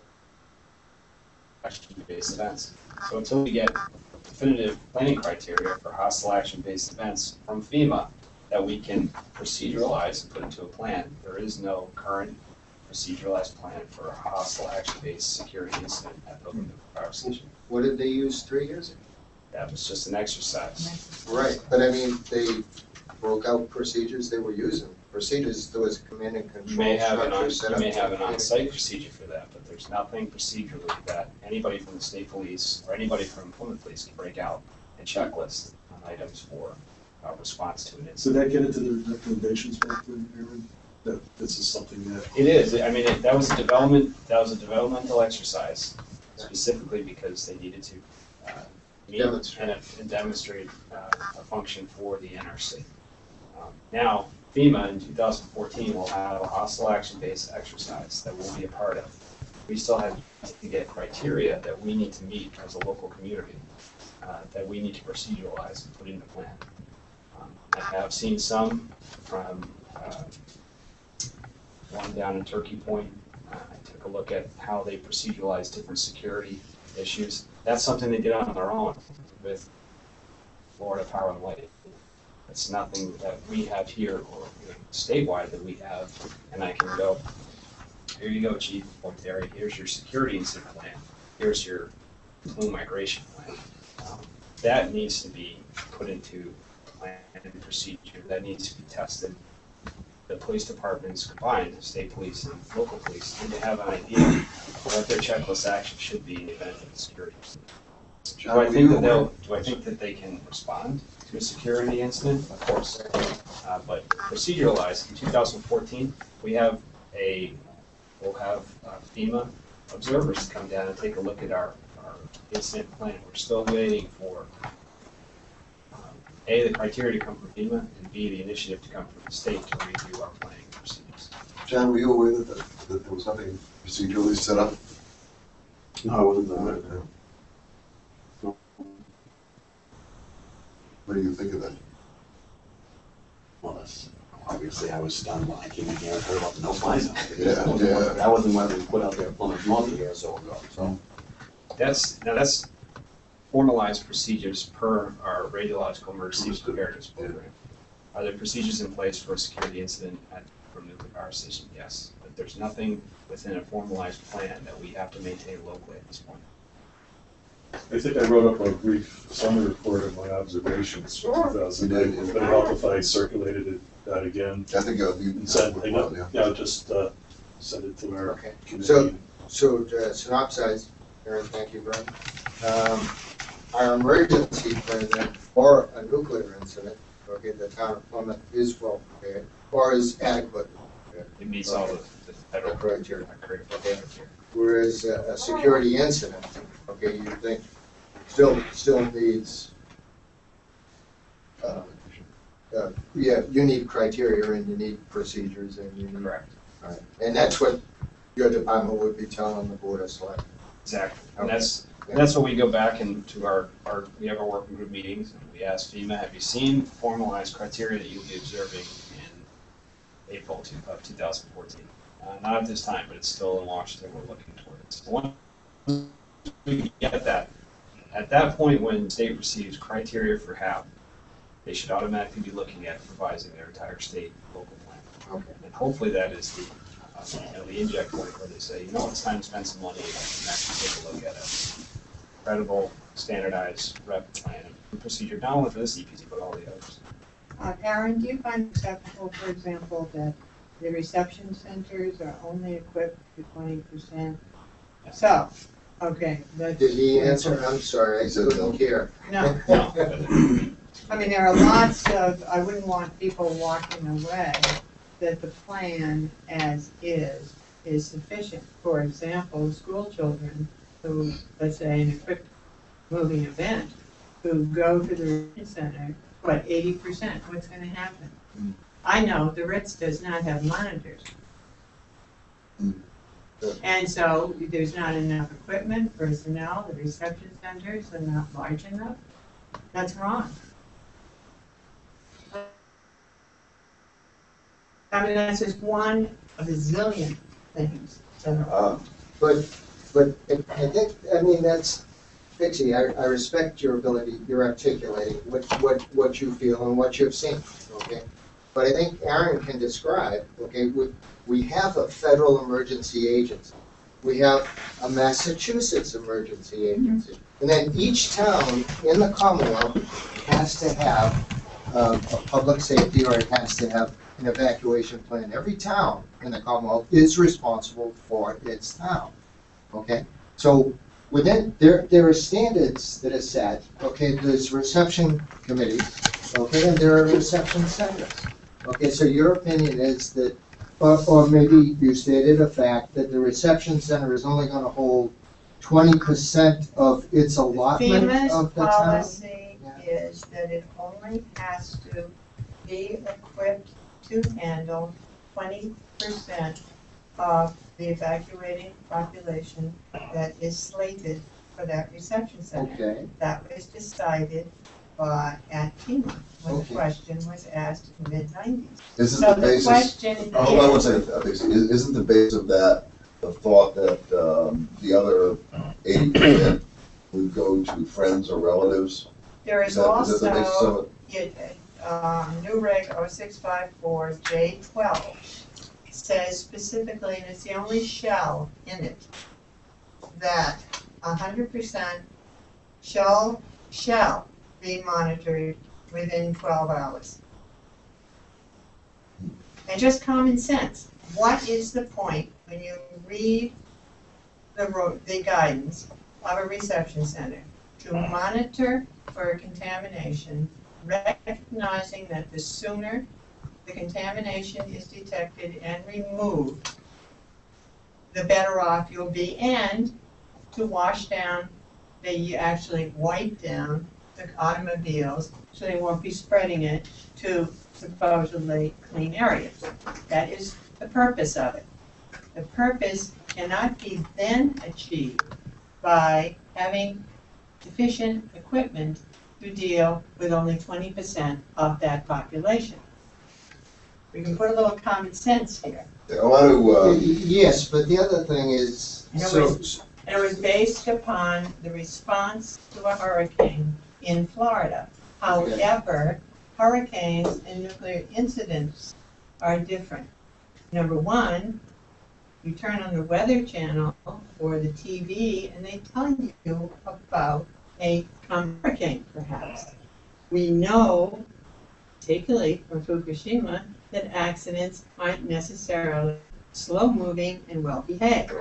action based events. So until we get definitive planning criteria for hostile action based events from FEMA that we can proceduralize and put into a plan, there is no current proceduralized plan for a hostile action based security incident at Pilgrim Power Station. What did they use 3 years ago? That was just an exercise. Right, but I mean, they broke out procedures they were using. Procedures, there was command and You may control have structure set you up. may have an on-site procedure for that, but there's nothing procedurally that anybody from the state police or anybody from Plymouth Police can break out a checklist on items for response to an Did incident. that get into the recommendations back then, Aaron? That this is something that, It is, I mean, that was a developmental exercise specifically because they needed to meet Demonstrate. and demonstrate a function for the NRC. Now, FEMA in 2014 will have a hostile action-based exercise that we'll be a part of. We still have to get criteria that we need to meet as a local community, that we need to proceduralize and put in the plan. I have seen some from one down in Turkey Point. I took a look at how they proceduralize different security issues. That's something they did on their own with Florida Power and Light. It's nothing that we have here or statewide that we have, and I can go, here you go, Chief Pointeri, here's your security incident plan, here's your plume migration plan. That needs to be put into plan and procedure, that needs to be tested. The police departments combined, state police and local police, need to have an idea of what their checklist action should be in the event of a security incident. Do I think that they can respond to a security incident? Of course. But proceduralized, in 2014, we'll have FEMA observers come down and take a look at our incident plan. We're still waiting for A, the criteria to come from FEMA, and B, the initiative to come from the state to review our planning procedures. John, were you aware that there was nothing procedurally set up? no, I wasn't aware of that. What do you think of that? Well, that's, obviously I was stunned when I came in here and heard about the no-fly zone. Yeah, yeah. That wasn't what we put out there Plymouth month a year or so ago, so. That's formalized procedures per our radiological emergency preparedness program. Are there procedures in place for a security incident at from nuclear power station? Yes, but there's nothing within a formalized plan that we have to maintain locally at this point. I think I wrote up a brief summary report of my observations from 2008. Would it help if I circulated it again? I think it would be. And send, Yeah. yeah, just send it to our Okay. committee. So to synopsize, Aaron, thank you, Brian. Our emergency plan for a nuclear incident, okay, the town of Plymouth is well prepared, or is adequate. It meets all the federal Criteria. criteria. Whereas a security incident, okay, you think still needs, yeah, you need criteria and you need procedures and you need. Correct. All right. And that's what your department would be telling the board of selectmen. Exactly. And Okay. that's what we go back into we have our working group meetings, and we ask FEMA, have you seen formalized criteria that you'll be observing in April of 2014? Not at this time, but it's still in Washington, we're looking towards. Once we get that, at that point, when the state receives criteria for HAP, they should automatically be looking at revising their entire state local plan. Okay. And hopefully that is the inject point where they say, it's time to spend some money and actually take a look at a credible, standardized rep plan and procedure, not only for this EPZ, but all the others. Aaron, do you find it acceptable, for example, that the reception centers are only equipped to 20%? So, okay, that's. Did he answer? I'm sorry, I couldn't hear. No, No, I mean, there are lots of, I wouldn't want people walking away that the plan as is sufficient. For example, school children who, let's say, in a quick moving event, who go to the Ritz Center, what, 80%, what's gonna happen? I know the Ritz does not have monitors. And so there's not enough equipment, personnel, the reception centers are not large enough. That's wrong. I mean, that's just one of a zillion things that are wrong. But I think, I mean, that's, Pixie, I respect your ability, you're articulating what you feel and what you've seen, okay? But I think Aaron can describe, okay, we have a federal emergency agency. We have a Massachusetts emergency agency. And then each town in the Commonwealth has to have a public safety, or it has to have an evacuation plan. Every town in the Commonwealth is responsible for its town, okay? So within, there are standards that are set, okay? There's reception committees, okay, and there are reception centers. Okay, so your opinion is that, or maybe you stated a fact that the reception center is only gonna hold 20% of its allotment of the town? FEMA's policy is that it only has to be equipped to handle 20% of the evacuating population that is slated for that reception center. Okay, That was decided at FEMA when the Okay. question was asked in the mid-90s. Isn't So the the basis, question hold on one is, second, Pixie. Isn't the base of that the thought that the other 80% would go to friends or relatives? there is Is that the basis also, of it? New Reg 0654 J12 says specifically, and it's the only shell in it, that 100% shall be monitored within 12 hours. And just common sense, what is the point when you read the guidance of a reception center to monitor for contamination, recognizing that the sooner the contamination is detected and removed, the better off you'll be, and to wash down, they actually wipe down the automobiles so they won't be spreading it to supposedly clean areas. That is the purpose of it. The purpose cannot be then achieved by having sufficient equipment to deal with only 20% of that population. We can put a little common sense here. I want to, yes, but the other thing is, And it so, was- And it was based upon the response to a hurricane in Florida. However, hurricanes and nuclear incidents are different. Number one, you turn on the Weather Channel or the TV and they tell you about a hurricane perhaps. We know, particularly from Fukushima, that accidents aren't necessarily slow-moving and well-behaved.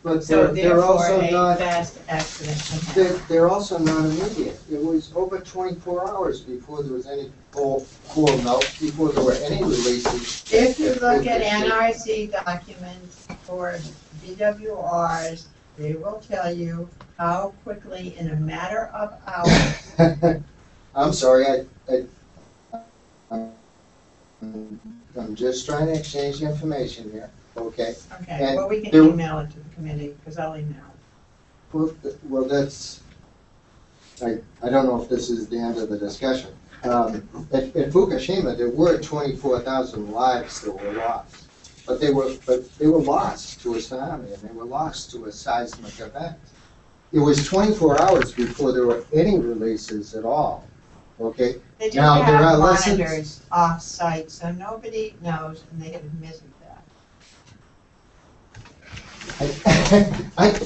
but So they're therefore, also a not, fast accident can happen. they're also not immediate. It was over 24 hours before there was any core melt, before there were any releases. If you look at NRC documents for BWRs, they will tell you how quickly, in a matter of hours. I'm sorry, I'm just trying to exchange the information here, okay? Okay, And well, we can there- email it to the committee, because I'll email it. Well, that's, I don't know if this is the end of the discussion. At Fukushima, there were 24,000 lives that were lost. But they were lost to a tsunami, and they were lost to a seismic event. It was 24 hours before there were any releases at all, okay? They do Now, there are have lessons- monitors off-site, so nobody knows, and they have admitted that.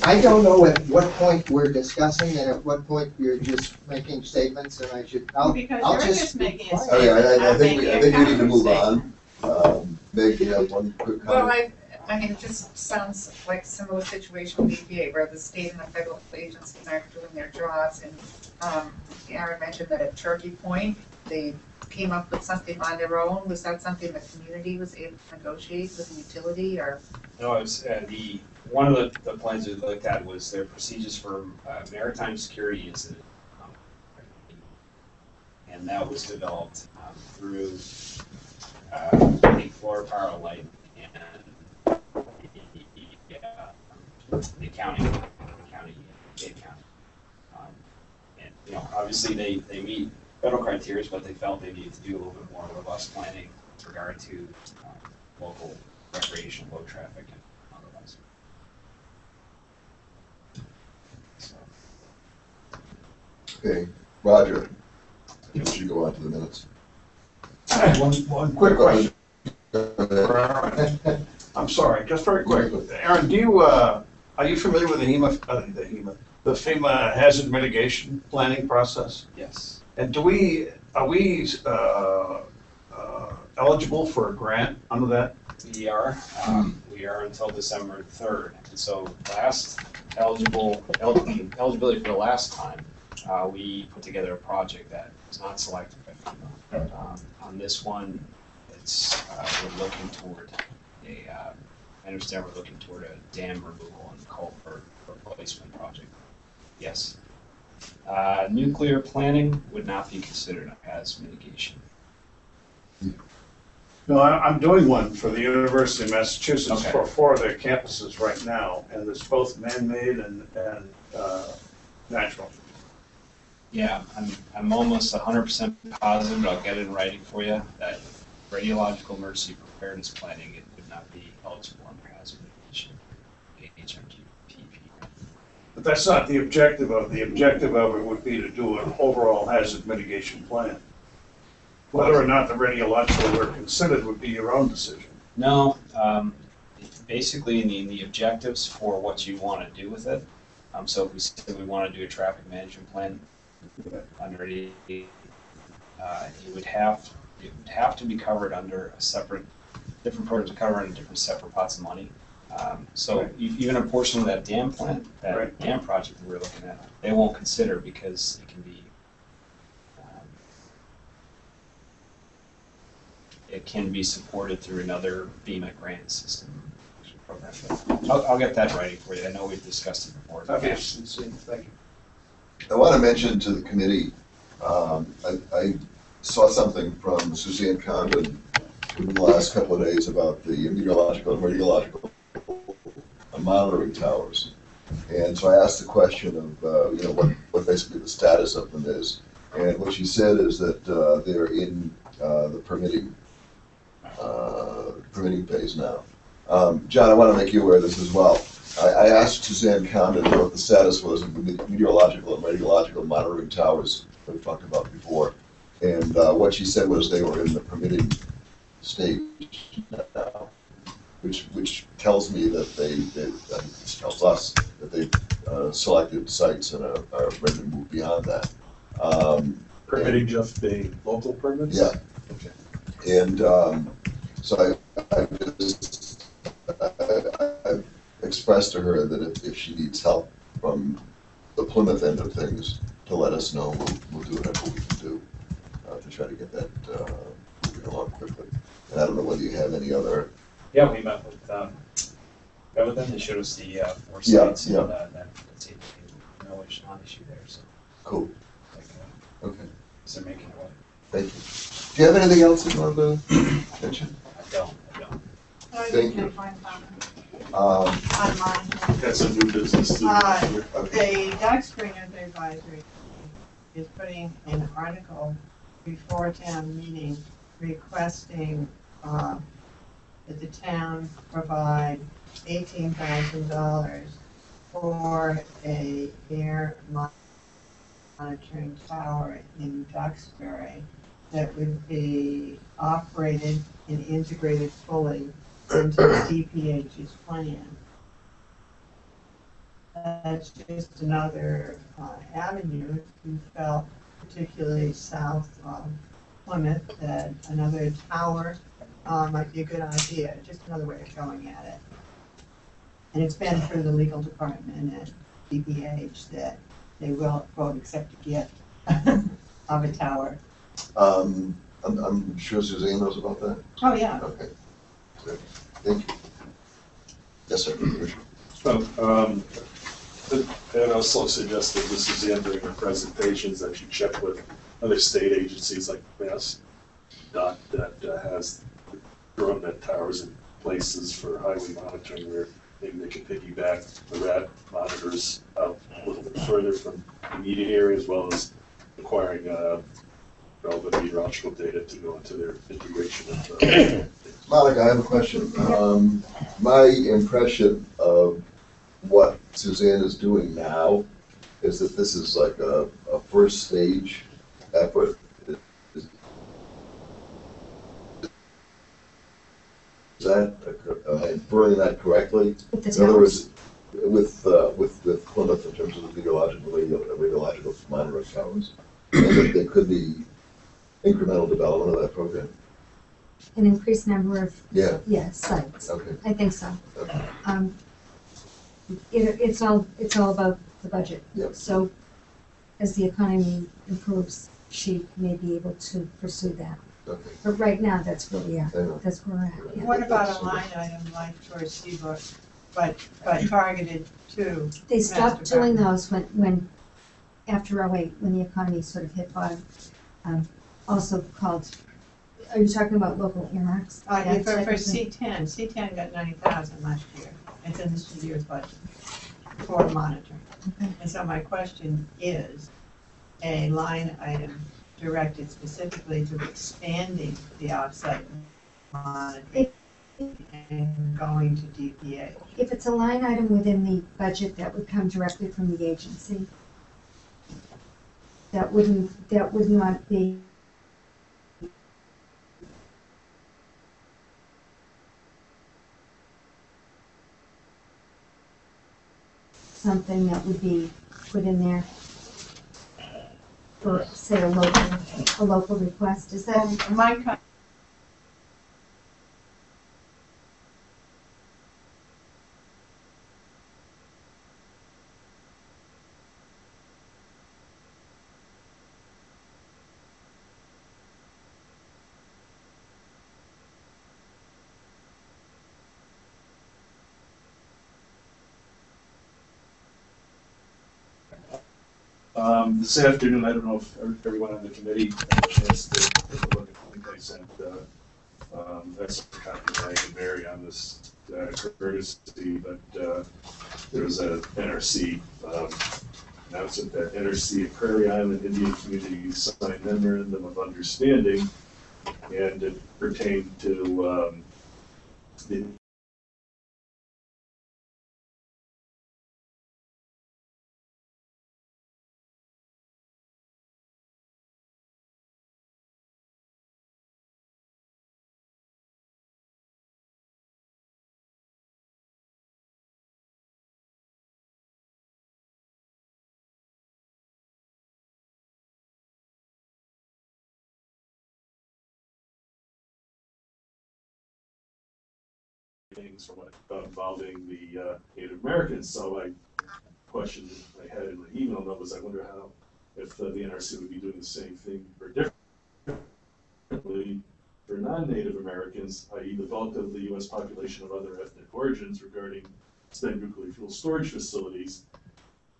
I don't know at what point we're discussing and at what point you're just making statements, and I'll Because I'll you're just just be making a quiet. okay, I I'm think making a we need to move counter on. Meg, you have one quick Well, comment? I mean, it just sounds like a similar situation with EPA, where the state and the federal agencies aren't doing their jobs, and, Aaron mentioned that at Turkey Point, they came up with something on their own? Was that something the community was able to negotiate with the utility, or? No, it was, one of the plans we looked at was their procedures for maritime security incident. And that was developed through, I think, Florida Power and Light and the county, Dade County. And, you know, obviously they meet federal criteria, but they felt they needed to do a little bit more robust planning with regard to local recreation, low traffic, and otherwise. So, Okay, Roger, I guess you go on to the minutes. I have one quick question. I'm sorry, just very quick. Aaron, are you familiar with the FEMA hazard mitigation planning process? yes. And are we eligible for a grant under that? We are until December 3rd. And so eligibility for the last time, we put together a project that was not selected by FEMA. On this one, we're looking toward I understand we're looking toward a dam removal and culvert replacement project. Yes. Nuclear planning would not be considered as mitigation. No, I'm doing one for the University of Massachusetts Okay. for 4 of their campuses right now, and it's both man-made and natural. Yeah, I'm almost 100% positive, but I'll get it in writing for you, that radiological emergency preparedness planning, it would not be eligible under hazard mitigation, HMGPP. But that's not the objective of it. The objective of it would be to do an overall hazard mitigation plan. Whether or not the radiological were considered would be your own decision. No, basically in the objectives for what you want to do with it. So if we say we want to do a traffic management plan under it, it would have to be covered under different programs are covered under different separate pots of money. So even a portion of that dam plan, dam project that we're looking at, they won't consider because it can be supported through another FEMA grant system program. But I'll get that writing for you. I know we've discussed it before. Okay, thank you. I want to mention to the committee, I saw something from Suzanne Condon in the last couple of days about the meteorological and radiological monitoring towers. And so I asked the question of, what basically the status of them is. And what she said is that they're in the permitting phase now. John, I want to make you aware of this as well. I asked Suzanne Condon what the status was of the meteorological and radiological monitoring towers that we talked about before. And what she said was they were in the permitting stage now, which tells me that this tells us that they've selected sites and are ready to move beyond that. Permitting just the local permits? Yeah. Okay. And so I expressed to her that if she needs help from the Plymouth end of things, to let us know. We'll do whatever we can do to try to get that moving along quickly. And I don't know whether you have any other. Yeah, we met with them. They showed us the 4 Yeah, sites, yeah. and that's it. No issue there. So, Cool. Okay. so they're making it work. Thank you. Do you have anything else you want to mention? I don't. Thank you. On mine. That's a new business too. The Duxbury Youth Advisory is putting an article before town meeting requesting that the town provide $18,000 for a air monitoring tower in Duxbury that would be operated and integrated fully into DPH's plan. That's just another avenue if you felt, particularly south of Plymouth, that another tower might be a good idea, just another way of going at it. And it's been through the legal department at DPH that they will, quote, accept a gift of a tower. I'm sure Suzanne knows about that. Oh, yeah. Okay. Good. Thank you. Yes, sir. Richard. And also suggested with Suzanne during her presentations that you check with other state agencies like MassDOT that has drone net towers in places for highway monitoring where maybe they can piggyback the RAD monitors out a little bit further from the immediate area, as well as acquiring relevant meteorological data to go into their integration of Monica, I have a question. My impression of what Suzanne is doing now is that this is like a first stage effort. Is that, am I inferring that correctly? With the In other towers. words, with Plymouth in terms of the radiological monitoring towers, and that there could be incremental development of that program? An increased number of, Yeah, sites. okay. I think so. Okay. It's all about the budget. Yep. So as the economy improves, she may be able to pursue that. Okay. But right now, that's where we are. I know. That's where we're at. Yeah. What about a line item like for Seabrook, but targeted to? They stopped Master doing Plan? those when after 08, when the economy sort of hit bottom. Also called, are you talking about local earmarks? That For type of thing? C10 got 90,000 last year. It's in this year's budget for monitoring. Okay. And so my question is, a line item directed specifically to expanding the offsite monitoring and going to DPA. If it's a line item within the budget, that would come directly from the agency. That would not be something that would be put in there for, say, a local request. Is that? My This afternoon, I don't know if everyone on the committee had a chance to take a look at, I think I sent extra copy of Mike and Mary on this courtesy, but there's a NRC announcement that NRC and Prairie Island Indian communities signed memorandum of understanding, and it pertained to the things from involving the Native Americans. So I questioned I had in my email note was I wonder how if the NRC would be doing the same thing or differently for non-Native Americans, i.e. the bulk of the U.S. population of other ethnic origins regarding spent nuclear fuel storage facilities,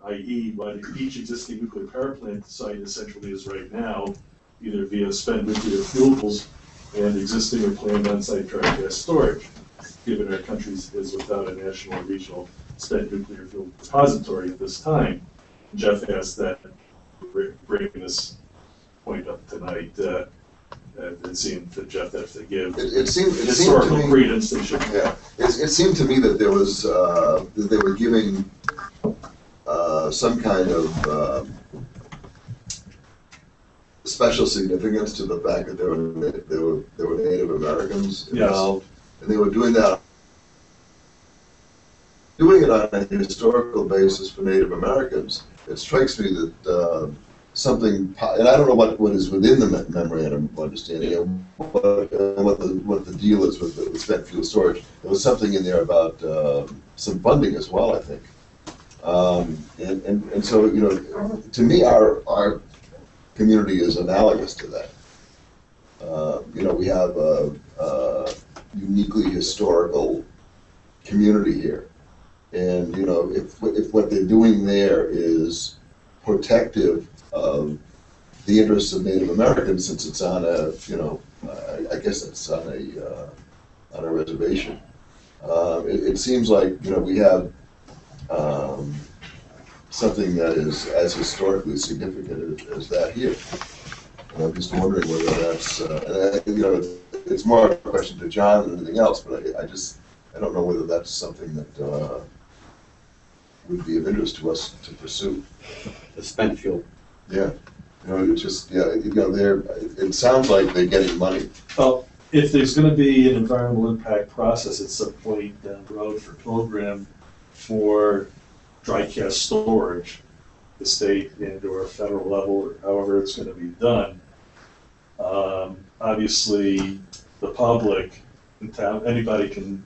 i.e. what each existing nuclear power plant site essentially is right now, either via spent nuclear fuels and existing or planned on-site dry gas storage, given our country is without a national or regional spent nuclear fuel repository at this time. Jeff asked that, bringing this point up tonight, it seemed to Jeff that if they give It seemed historical to me, credence, they should. Yeah, it seemed to me that there was, that they were giving some kind of special significance to the fact that there were Native Americans involved. And they were doing it on a historical basis for Native Americans. It strikes me that something, and I don't know what is within the memorandum of understanding, what the deal is with the spent fuel storage. There was something in there about some funding as well, I think. And so, you know, to me, our community is analogous to that. We have a uniquely historical community here. And, if what they're doing there is protective of the interests of Native Americans, since it's on a, I guess it's on a reservation. It seems like, we have something that is as historically significant as that here. And I'm just wondering whether that's, it's more a question to John than anything else, but I don't know whether that's something that would be of interest to us to pursue. The spent fuel. Yeah, it's just, it sounds like they're getting money. Well, if there's gonna be an environmental impact process at some point down the road for Pilgrim for dry cask storage, the state and or federal level, or however it's gonna be done, obviously the public in town, anybody can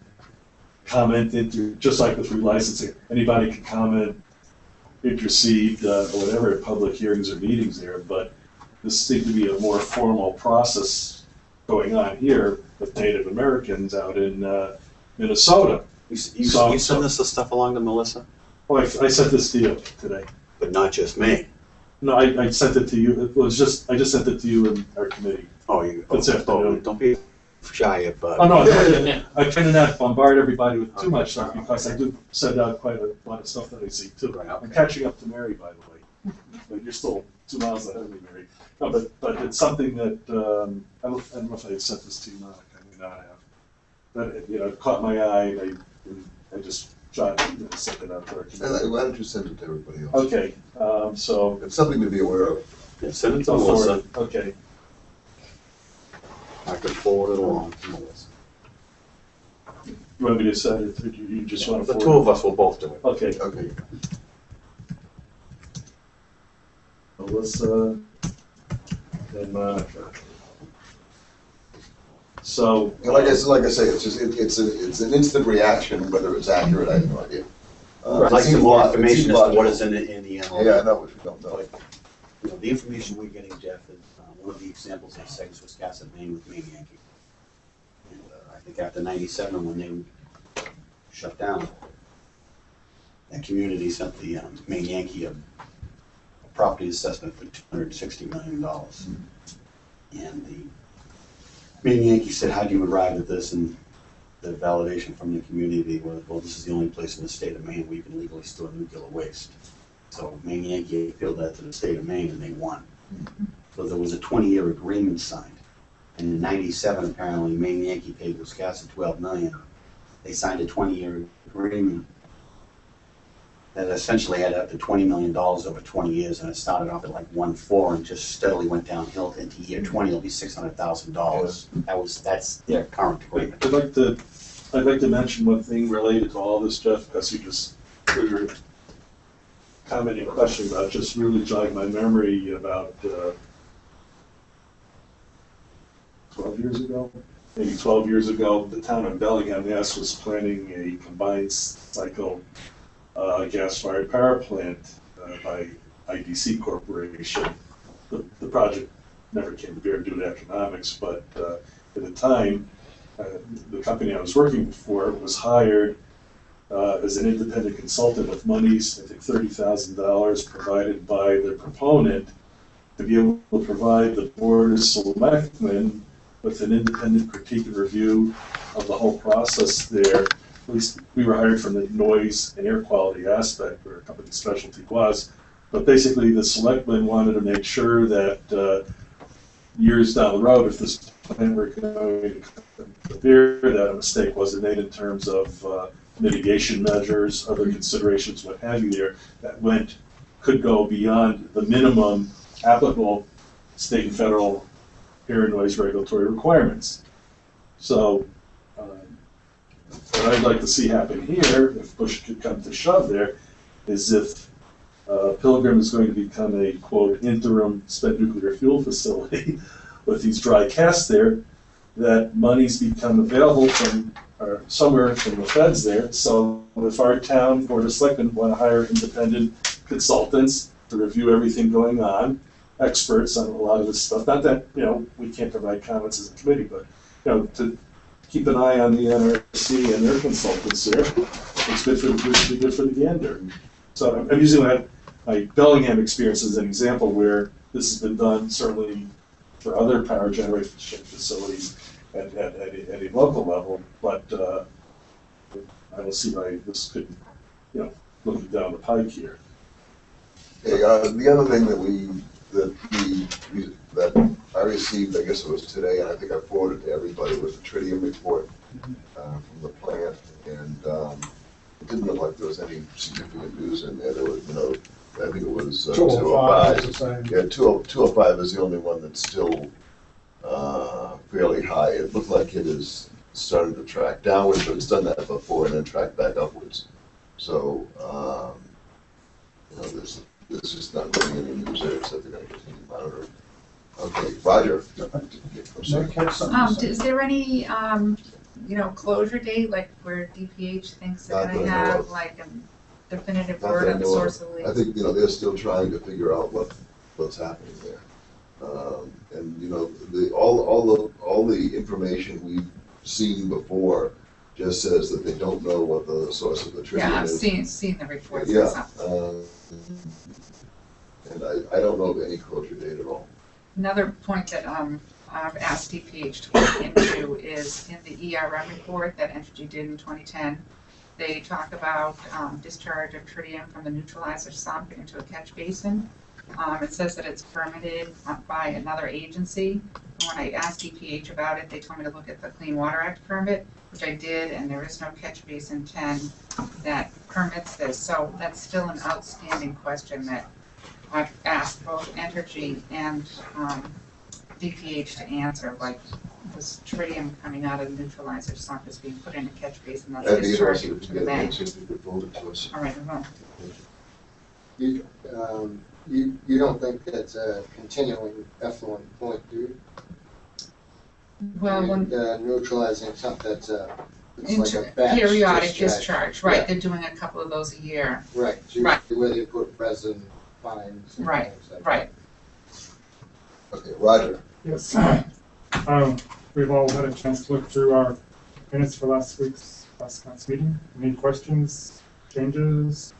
comment into, just like with relicensing, anybody can comment, intercede, or whatever, at public hearings or meetings there, but this seemed to be a more formal process going on here with Native Americans out in Minnesota. You send this stuff along to Melissa? Oh, I sent this to you today. But not just me. No, I sent it to you, I just sent it to you and our committee. Oh, you, This afternoon. don't be shy of, Oh, no, I try to not bombard everybody with too much stuff, because I do send out quite a lot of stuff that I see too. Right, I'm okay. catching up to Mary, by the way. But you're still 2 miles ahead of me, Mary. No, but it's something that, I don't know if I had sent this to you, Monica, I may not have. But, it caught my eye, and I just sent it out to our committee. Why don't you send it to everybody else? Okay, so. It's something to be aware of. yeah, send it to I'll forward Melissa. it. Okay. I could forward it along to Melissa. You want me to send it, or you just want to The forward? two of us will both do it. Okay. Okay. Melissa and Monica. So. And like I say, it's just, it's an instant reaction, whether it's accurate, I have no idea. I'd like some more information as to what is in the end. Yeah, I know, which we don't know. The information we're getting, Jeff, is one of the examples they say is Wiscasset, Maine with Maine Yankee. And I think after '97, when they shut down, that community sent the Maine Yankee a property assessment for $260 million. And the Maine Yankee said, how do you arrive at this? And the validation from the community was, well, this is the only place in the state of Maine where you can legally store nuclear waste. So Maine Yankee appealed that to the state of Maine, and they won. So there was a 20-year agreement signed. And in '97, apparently, Maine Yankee paid Wiscasset $12 million. They signed a 20-year agreement that essentially had up to $20 million over 20 years, and it started off at like 1.4 and just steadily went downhill. Into year 20, it'll be $600,000. That's their current agreement. I'd like to mention one thing related to all this, Jeff, because we were commenting a question about, just really jogged my memory about 12 years ago, maybe 12 years ago, the town of Bellingham, Mass. Was planning a combined cycle gas-fired power plant by IDC Corporation. The project never came to bear due to economics, but at the time, the company I was working for was hired as an independent consultant with monies, I think $30,000 provided by the proponent, to be able to provide the board of selectmen with an independent critique and review of the whole process there. At least we were hired from the noise and air quality aspect, where our company's specialty was. But basically, the selectmen wanted to make sure that years down the road, if this plan were going to appear, that a mistake wasn't made in terms of mitigation measures, other considerations, what have you there, that could go beyond the minimum applicable state and federal air and noise regulatory requirements. So what I'd like to see happen here, if push could come to shove there, is if Pilgrim is going to become a, quote, interim spent nuclear fuel facility with these dry casks there, that monies become available from, or somewhere from the feds there. So if our town board of selectmen want to hire independent consultants to review everything going on, experts on a lot of this stuff. Not that, we can't provide comments as a committee, but, to keep an eye on the NRC and their consultants there. It's good for the gander. So I'm using my Bellingham experience as an example where this has been done certainly for other power generation facilities at a local level, but I don't see why this could, looking down the pike here. Okay, the other thing that I received, I guess it was today, and I think I forwarded to everybody, was the tritium report from the plant, and it didn't look like there was any significant news in there. There was, I think it was 205. Yeah, 205 is the only one that's still fairly high. It looked like it is starting to track downwards, but it's done that before and then track back upwards. So, there's just not really any news there, except they're going to continue monitoring. Okay, Roger. Is there any, closure date, like where DPH thinks they're Not gonna that I know have, of. like a definitive Not word that I on the know of. source of the leak? I think, they're still trying to figure out what's happening there. And, all the information we've seen before just says that they don't know what the source of the tritium Yeah, I've is. seen the reports Yeah, myself. and I don't know of any closure date at all. Another point that I've asked DPH to look into is in the ERM report that Entergy did in 2010. They talk about discharge of tritium from the neutralizer sump into a catch basin. It says that it's permitted by another agency. When I asked DPH about it, they told me to look at the Clean Water Act permit, which I did, and there is no catch basin 10 that permits this. So that's still an outstanding question that I've asked both Entergy and DPH to answer, like this tritium coming out of the neutralizer sump is being put in a catch basin that's I'd be discharged interested to to the get an bank. answer if you could forward it to us. All right, I will. You don't think that's a continuing effluent point, do you? Well, when Neutralizing something that's it's like a batch periodic discharge. discharge, right, Yeah. they're doing a couple of those a year. Right, so Right. where they put resin fines and Right, things like right. Okay, Roger. Yes. We've all had a chance to look through our minutes for last night's meeting. Any questions, changes?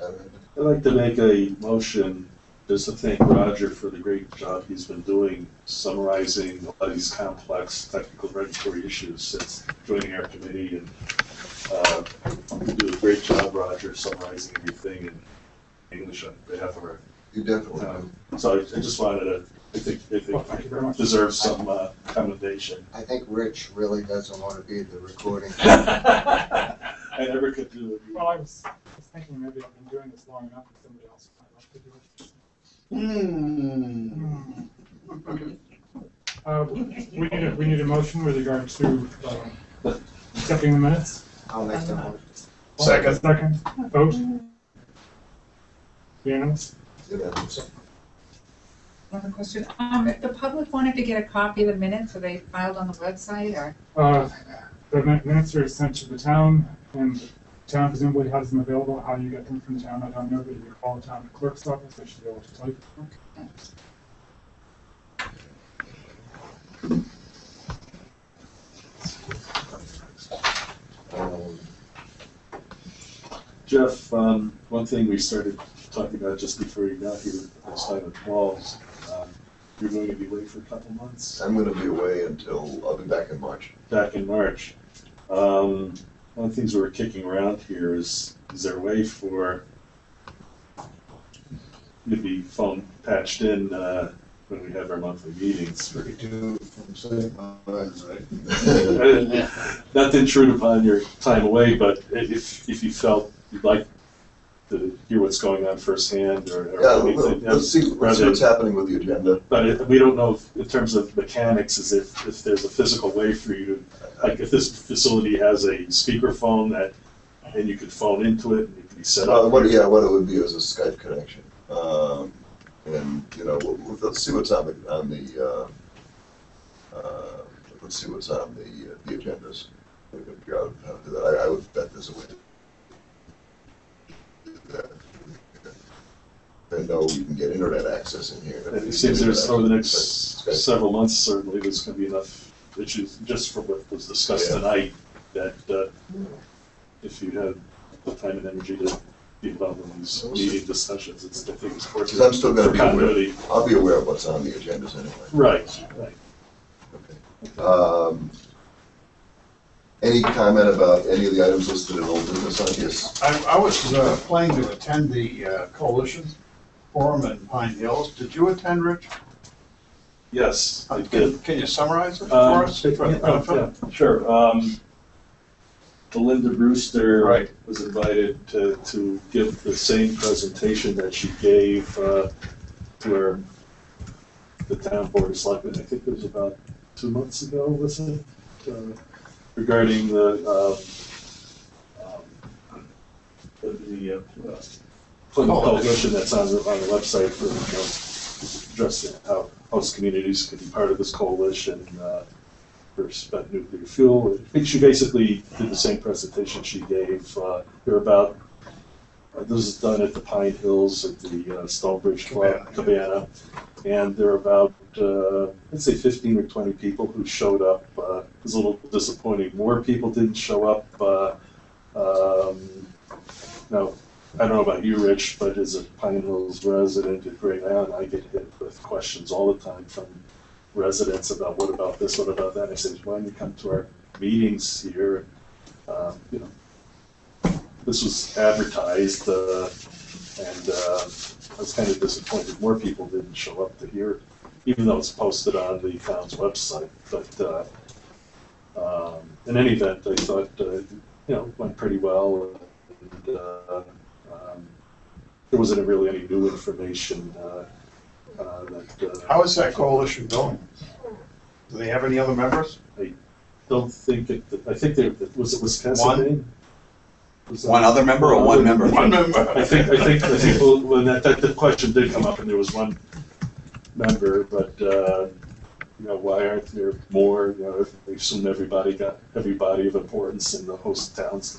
I'd like to make a motion just to thank Roger for the great job he's been doing summarizing a lot of these complex technical regulatory issues since joining our committee, and you do a great job, Roger, summarizing everything in English on behalf of our. You definitely So I just wanted to, I think Well, thank you very much. deserves some commendation. I think Rich really doesn't want to be the recording. I never could do it. Well, I was thinking maybe I've been doing this long enough that somebody else might like to do it. We need a motion with regard to accepting the minutes. I'll make the motion. Second, vote. Unanimous? Another question, if the public wanted to get a copy of the minutes, are they filed on the website or? The minutes are sent to the town, and the town presumably has them available. How you get them from the town, I don't know, but you call the town clerk's office, they should be able to tell you. Thanks. Jeff, one thing we started talking about just before you got here last time at Walls, you're going to be away for a couple months. I'm going to be away until, I'll be back in March. Back in March. One of the things we're kicking around here is there a way for you to be phone patched in when we have our monthly meetings? We do from St. Martin's, right? Not to intrude upon your time away, but if you felt you'd like to hear what's going on firsthand, or Yeah, anything, let's see what's happening with the agenda. But we don't know in terms of mechanics, is if there's a physical way for you to, like if this facility has a speakerphone that, and you could phone into it and it can be set up. What it would be is a Skype connection. And, let's see what's on the let's see what's on the agendas. We can figure out how to do that. I would bet there's a way to do that. And know you can get internet access in here. And it seems there's, over the next several months, certainly, there's gonna be enough issues, just from what was discussed Yeah. tonight, that, if you had the time and energy to be involved in these meeting discussions, it's, I think it's important. Because I'm still gonna for be aware, continuity. I'll be aware of what's on the agendas anyway. Right, right. Any comment about any of the items listed in old business on this? I was planning to attend the coalition forum in Pine Hills. Did you attend, Rich? Yes, I did. Can you summarize it for us? Yeah, sure. Belinda Brewster Right. was invited to give the same presentation that she gave to the town board of selectmen. I think it was about 2 months ago, was it? Regarding the coalition that's on the website for addressing how host communities could be part of this coalition for spent nuclear fuel. I think she basically did the same presentation she gave. They're about, this is done at the Pine Hills at the Stonebridge Club Cabana, and there are about, let's say 15 or 20 people who showed up. It was a little disappointing. More people didn't show up. Now, I don't know about you, Rich, but as a Pine Hills resident at Great Island, I get hit with questions all the time from residents about what about this, what about that. I say, why don't you come to our meetings here? You know, this was advertised, and I was kind of disappointed. More people didn't show up to hear, even though it's posted on the town's website. But in any event, I thought you know, it went pretty well. And, there wasn't really any new information How is that coalition going? Do they have any other members? don't think it, I think there, was it Wisconsin? One? Maine? Was that- One other member or one member? One member. I think well, when that the question did come up and there was one member, but, you know, why aren't there more? You know, I assume everybody of importance in the host towns.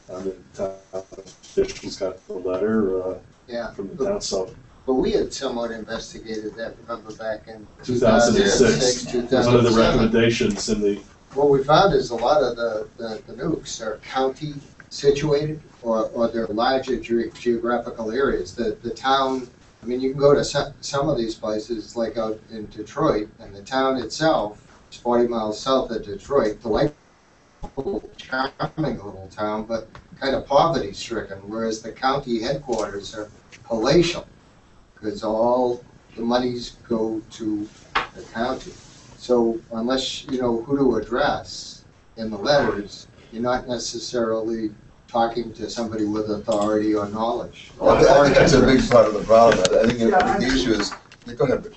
The town officials got the letter Yeah. from the town, so But we had somewhat investigated that, remember back in 2006. 2007. One of the recommendations in the, What we found is a lot of the nukes are county situated or they're larger geographical areas. The town, I mean, you can go to some of these places like out in Detroit, and the town itself is 40 miles south of Detroit, delightful, charming little town, but kind of poverty stricken, whereas the county headquarters are palatial, because all the monies go to the county. So unless you know who to address in the letters, you're not necessarily talking to somebody with authority or knowledge. Well, I think that's a big part of the problem. I think the issue is, go ahead, Rich.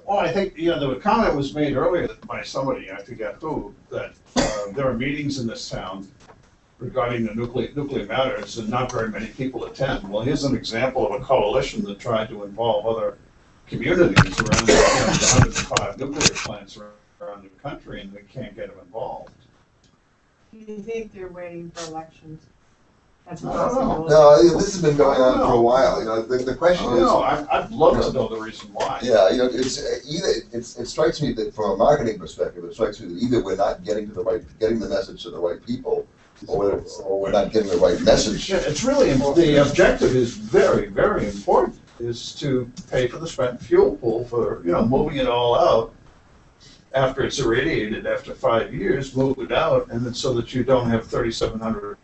Well, I think, you know, the comment was made earlier by somebody, I forget who, that there are meetings in this town regarding the nuclear matters and not very many people attend. Well, here's an example of a coalition that tried to involve other communities around the 105 nuclear plants around the country, and they can't get them involved. Do you think they're waiting for elections? That's I don't know. possible. No, this has been going on for a while, you know, the question is. No, I'd love to know the reason why. Yeah, you know, it strikes me that from a marketing perspective, it strikes me that either we're not getting the message to the right people, or we're not getting the right message. Yeah, it's really, the objective is very, very important, is to pay for the spent fuel pool for, you know, moving it all out after it's irradiated after 5 years, move it out, and then so that you don't have 3,700,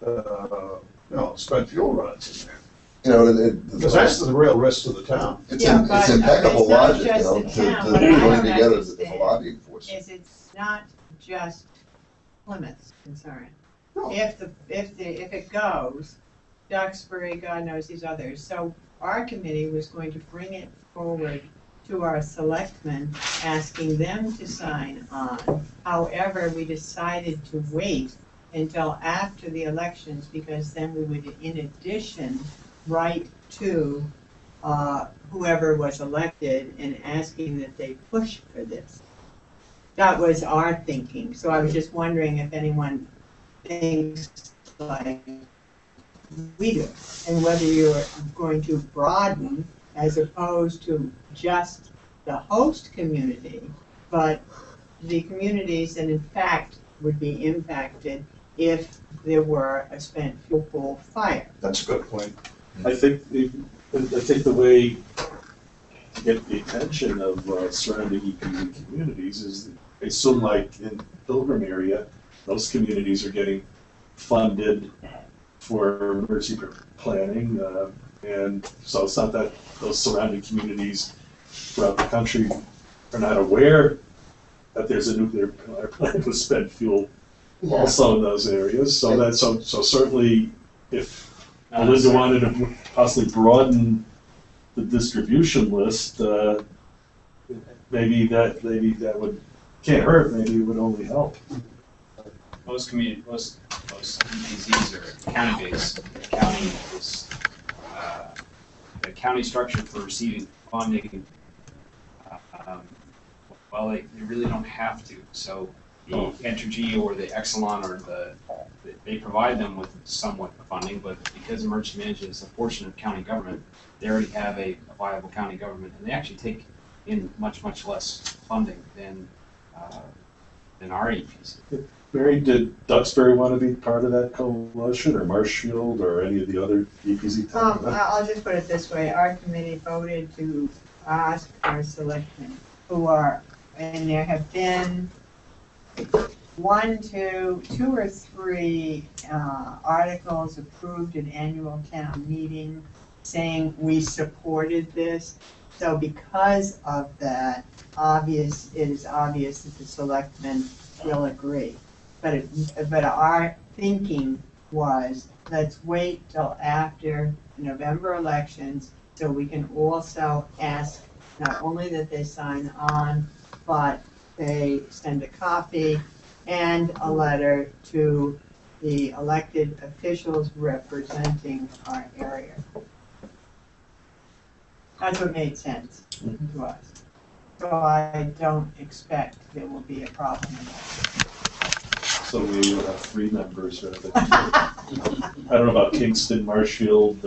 you know, spent fuel runs in there. You know, Because that's the real risk to the town. it's Yeah, but it's impeccable it's not logic, you just know, the to town. to What I join don't together as a understand lobbying force. Is it's not just Plymouth's concern. No. If it goes, Duxbury, God knows these others. So our committee was going to bring it forward to our selectmen, asking them to sign on. However, we decided to wait until after the elections, because then we would, in addition, write to whoever was elected and asking that they push for this. That was our thinking. So I was just wondering if anyone thinks like we do, and whether you're going to broaden as opposed to just the host community, but the communities that in fact would be impacted if there were a spent fuel pool fire. That's a good point. I think the way to get the attention of surrounding EPZ communities is, I assume like in Pilgrim area, those communities are getting funded for emergency planning, and so it's not that those surrounding communities throughout the country are not aware that there's a nuclear power plant with spent fuel also in those areas. So that so certainly, if Linda wanted to possibly broaden the distribution list, maybe that would can't hurt. Maybe it would only help. Most EPZs are county-based. The county is, the county structure for receiving funding, well, they really don't have to. So the Entergy or the Exelon or they provide them with somewhat of funding, but because emergency management is a portion of county government, they already have a viable county government, and they actually take in much less funding than our EPZ. Mary, did Duxbury want to be part of that coalition, or Marshfield, or any of the other EPZ towns? I'll just put it this way, our committee voted to ask our selectmen who are, and there have been two or three articles approved at annual town meeting saying we supported this. So because of that, it is obvious that the selectmen will agree. But our thinking was, let's wait till after November elections so we can also ask not only that they sign on, but they send a copy and a letter to the elected officials representing our area. That's what made sense to us. So I don't expect there will be a problem with that. So we will have 3 members rather than 2. I don't know about Kingston, Marshfield,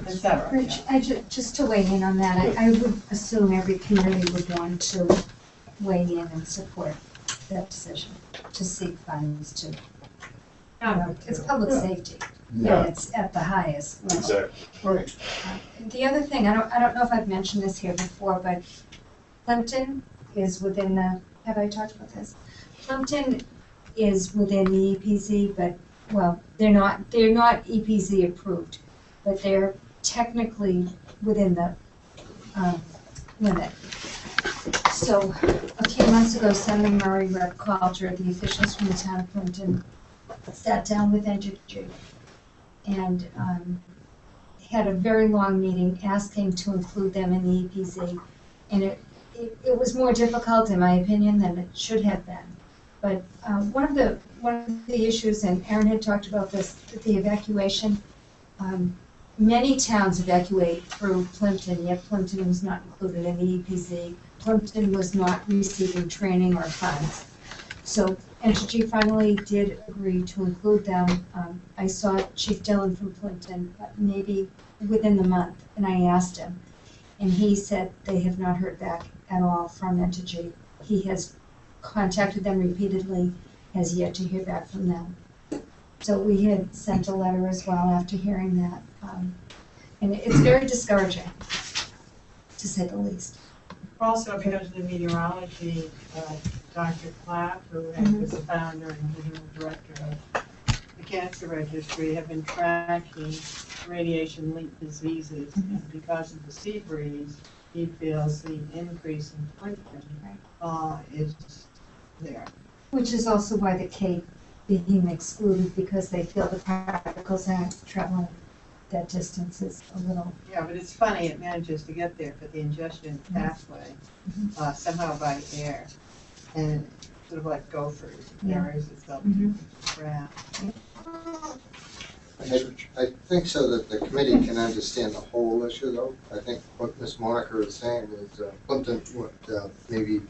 etc. Rich, just to weigh in on that, I would assume every community would want to weigh in and support that decision, to seek funds to, it's public safety. Yeah. And it's at the highest level. exactly. Right. The other thing, I don't know if I've mentioned this here before, but Plimpton is within have I talked about this? Plimpton is within the EPZ, but, well, they're not EPZ approved, but they're technically within the limit. So a few months ago, Senator Murray, Rep. Calder, the officials from the town of Plimpton sat down with Entergy and had a very long meeting asking to include them in the EPZ. And it was more difficult, in my opinion, than it should have been. But one of the issues, and Aaron had talked about this, the evacuation. Many towns evacuate through Plimpton, yet Plimpton was not included in the EPZ. Plimpton was not receiving training or funds. So Entergy finally did agree to include them. I saw Chief Dillon from Plimpton, maybe within the month, and I asked him. And he said they have not heard back at all from Entergy. He has contacted them repeatedly, has yet to hear back from them. So we had sent a letter as well after hearing that. And it's very discouraging, to say the least. Also, because of the meteorology, Dr. Clapp, who was the founder and regional director of the Cancer Registry, have been tracking radiation-linked diseases. And because of the sea breeze, he feels the increase in Plimpton is there. Which is also why the Cape being excluded, because they feel the particles aren't traveling that distance is a little. Yeah, but it's funny, it manages to get there for the ingestion pathway, somehow by air. And sort of like gophers, it carries itself to the ground. I think so that the committee can understand the whole issue, though. I think what Ms. Monaco is saying is Plimpton would maybe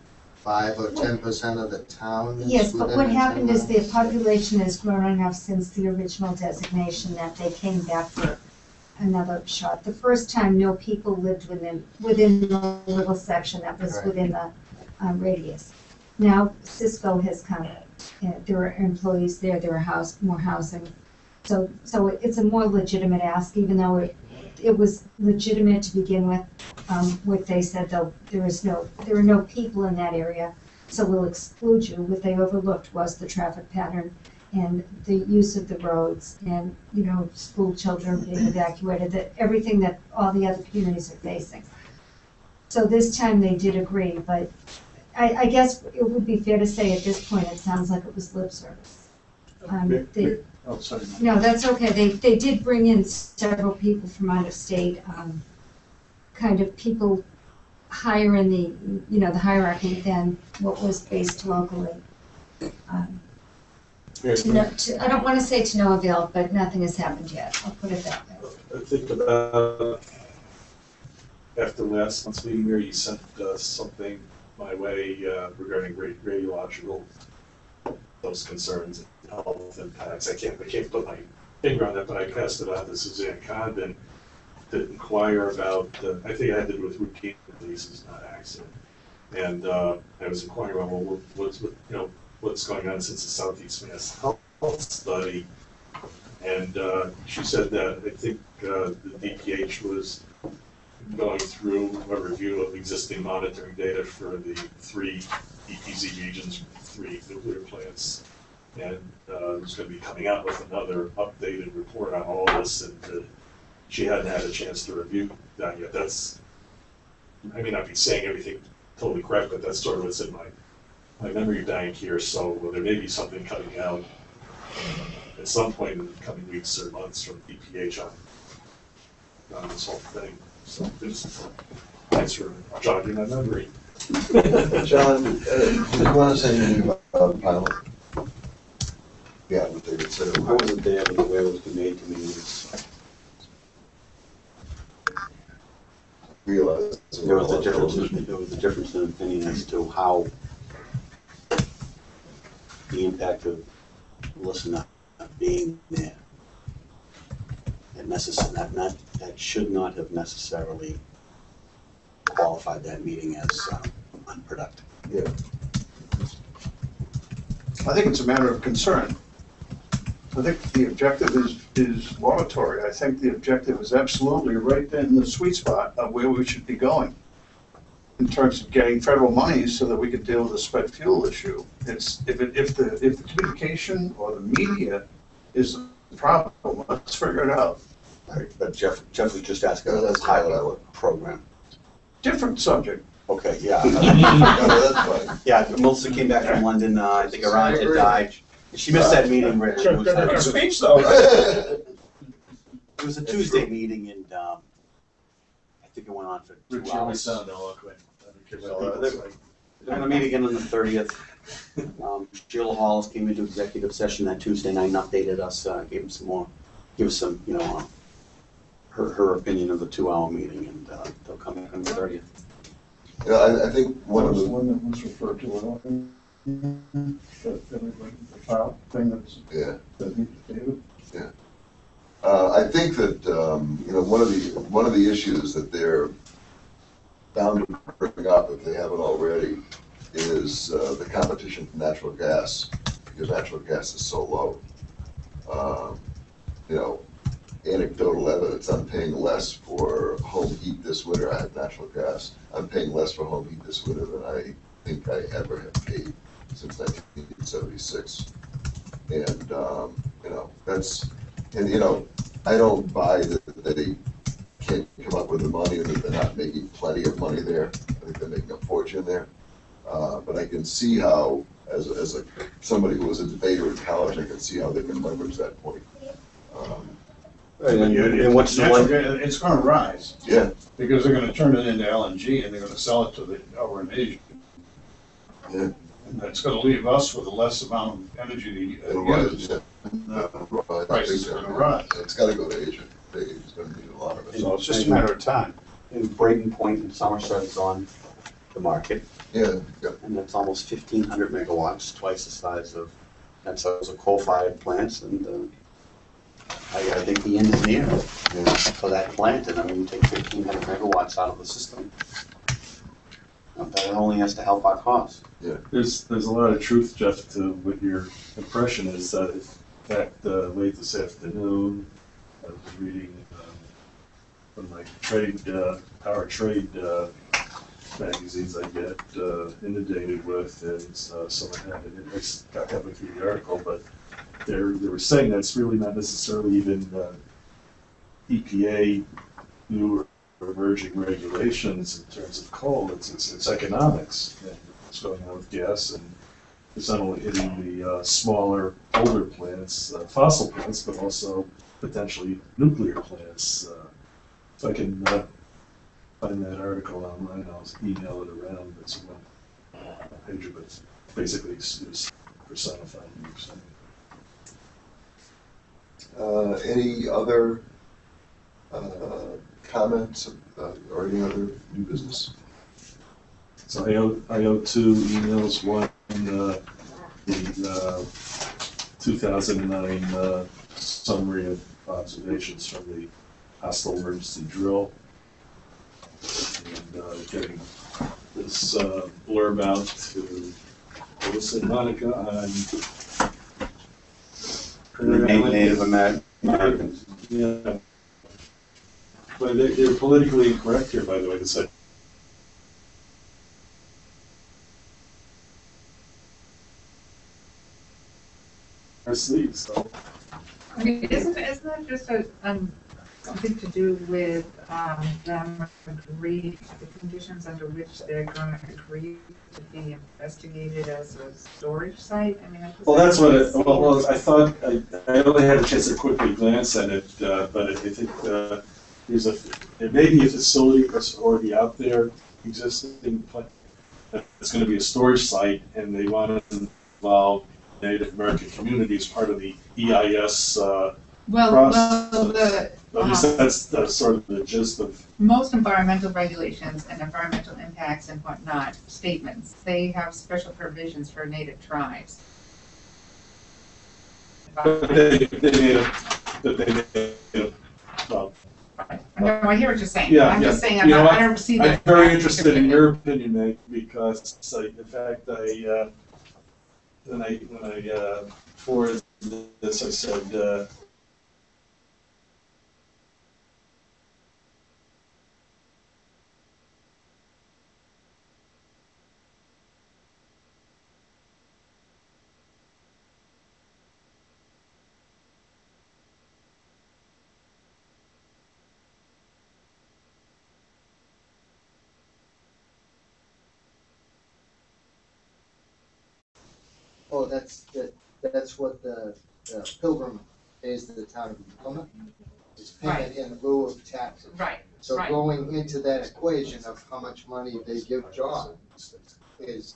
5 or 10% of the town that's Yes, but within what the happened 10 is the miles? population has grown enough since the original designation that they came back for another shot. The first time, no people lived within the little section that was Right. within the radius. Now Cisco has come, there are employees there, there are more housing. So it's a more legitimate ask, even though it was legitimate to begin with. What they said, though, there are no people in that area, so we'll exclude you. What they overlooked was the traffic pattern and the use of the roads and, school children being evacuated, everything that all the other communities are facing. So this time they did agree, but I guess it would be fair to say at this point, it sounds like it was lip service. Oh, sorry. No, that's okay. They did bring in several people from out of state, kind of people higher in the hierarchy than what was based locally. I don't want to say to no avail, but nothing has happened yet. I'll put it that way. I think about after last month's meeting where you sent something my way regarding radiological, those concerns and health impacts. I can't put my finger on that, but I passed it on to Suzanne Condon to inquire about, I think I had to do with routine releases, not accident. And I was inquiring about, well, what's going on since the Southeast Mass Health Study. And she said that I think the DPH was going through a review of existing monitoring data for the 3 EPZ regions, 3 nuclear plants. And was going to be coming out with another updated report on all this, and she hadn't had a chance to review that yet. I may not be saying everything totally correct, but that's sort of what's in my memory bank here, so there may be something coming out at some point in the coming weeks or months from DPH on this whole thing. So thanks for jogging my memory. John, did you want to say anything about the pilot? Yeah, what they consider. I wasn't there, but the way it was conveyed to me was Realize. there was a difference in opinion as to how the impact of Melissa not being there. That should not have necessarily qualified that meeting as unproductive. Yeah. I think it's a matter of concern. I think the objective is laudatory. I think the objective is absolutely right in the sweet spot of where we should be going in terms of getting federal money so that we can deal with the spent fuel issue. It's if the communication or the media is the problem, let's figure it out. Right, but Jeff was just asking about the pilot program. Different subject. Okay, yeah. No, that's fine. Yeah, Melissa came back from London, I think her aunt had died. She missed that meeting, Rich. It was Speech though. it was a Tuesday meeting, and I think it went on for 2 Rich, you always hours. sound eloquent. I don't care what people say. They're gonna meet again on the 30th. Jill Halls came into executive session that Tuesday night and updated us, gave us some, her opinion of the 2-hour meeting, and they'll come back on the 30th. Yeah, I think one of the the, one that was referred to the file thing that's yeah. David. I think that, one of the issues that they're bound to bring up, if they haven't already, is the competition for natural gas, because natural gas is so low. Anecdotal evidence, I'm paying less for home heat this winter. I have natural gas. I'm paying less for home heat this winter than I think I ever have paid since 1976. And, I don't buy that they can't come up with the money and that they're not making plenty of money there. I think they're making a fortune there. But I can see how, as somebody who was a debater in college, I can see how they can leverage that point. And what's the one? It's gonna rise. Yeah. Because they're gonna turn it into LNG and they're gonna sell it over in Asia. Yeah. And that's gonna leave us with a less amount of energy to It'll rise, use. yeah. Prices are gonna rise. It's gotta go to Asia. Asia's gonna need a lot of it. So it's just a matter of time. And Braden Point in Somerset is on the market. Yeah, yeah. And that's almost 1,500 megawatts, twice the size of, that's those are coal-fired plants, and I think the end is near for that plant, and I mean, you take 1,500 megawatts out of the system. That only has to help our costs. There's a lot of truth, Jeff, to what your impression is. That in fact, late this afternoon, I was reading from my power trade magazines I get inundated with, and someone had it. I just got halfway through the article, but they were saying that it's really not necessarily even EPA new or emerging regulations in terms of coal. It's economics. And what's going on with gas, and it's not only hitting the smaller, older plants, fossil plants, but also potentially nuclear plants. If I can find that article online, I'll email it around. It's one page, but basically it's personifying what you're saying. Any other comments or any other new business? So I owe two emails. One, the 2009 summary of observations from the hostile emergency drill, and getting this blurb out to Alyssa and Monica on Native Americans. Yeah. But they're politically incorrect here, by the way. They said so. I mean, isn't that just something to do with them agreeing to the conditions under which they're going to agree to be investigated as a storage site? I mean, Well, that's what it, well, I thought, I only had a chance to quickly glance at it, but I think it may be a facility that's already out there, existing, it's going to be a storage site, and they want to involve Native American community as part of the EIS process. At least that's sort of the gist of. Most environmental regulations and environmental impacts and whatnot statements, they have special provisions for native tribes. But they made well. No, I hear what you're saying. Yeah, I'm just saying, You know I don't see that. I'm very interested in your opinion, Nate, because in fact, when I forwarded this, I said, Oh, that's what the Pilgrim pays to the town of Plymouth. It's payment in lieu of taxes. Right. So right. going into that equation of how much money they give John is,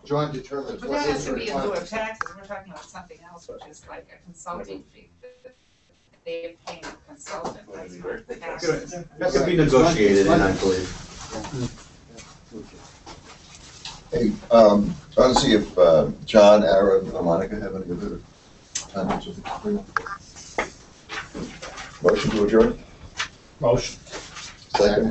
John determines But what that has his to be in lieu of requirements. taxes. We're talking about something else, which is like a consulting fee. They pay a consultant, that's not taxes. That could be negotiated in, I believe. Hey, I want to see if John, Aaron, or Monica have any other comments or things to bring up. Motion to adjourn? Motion. Second.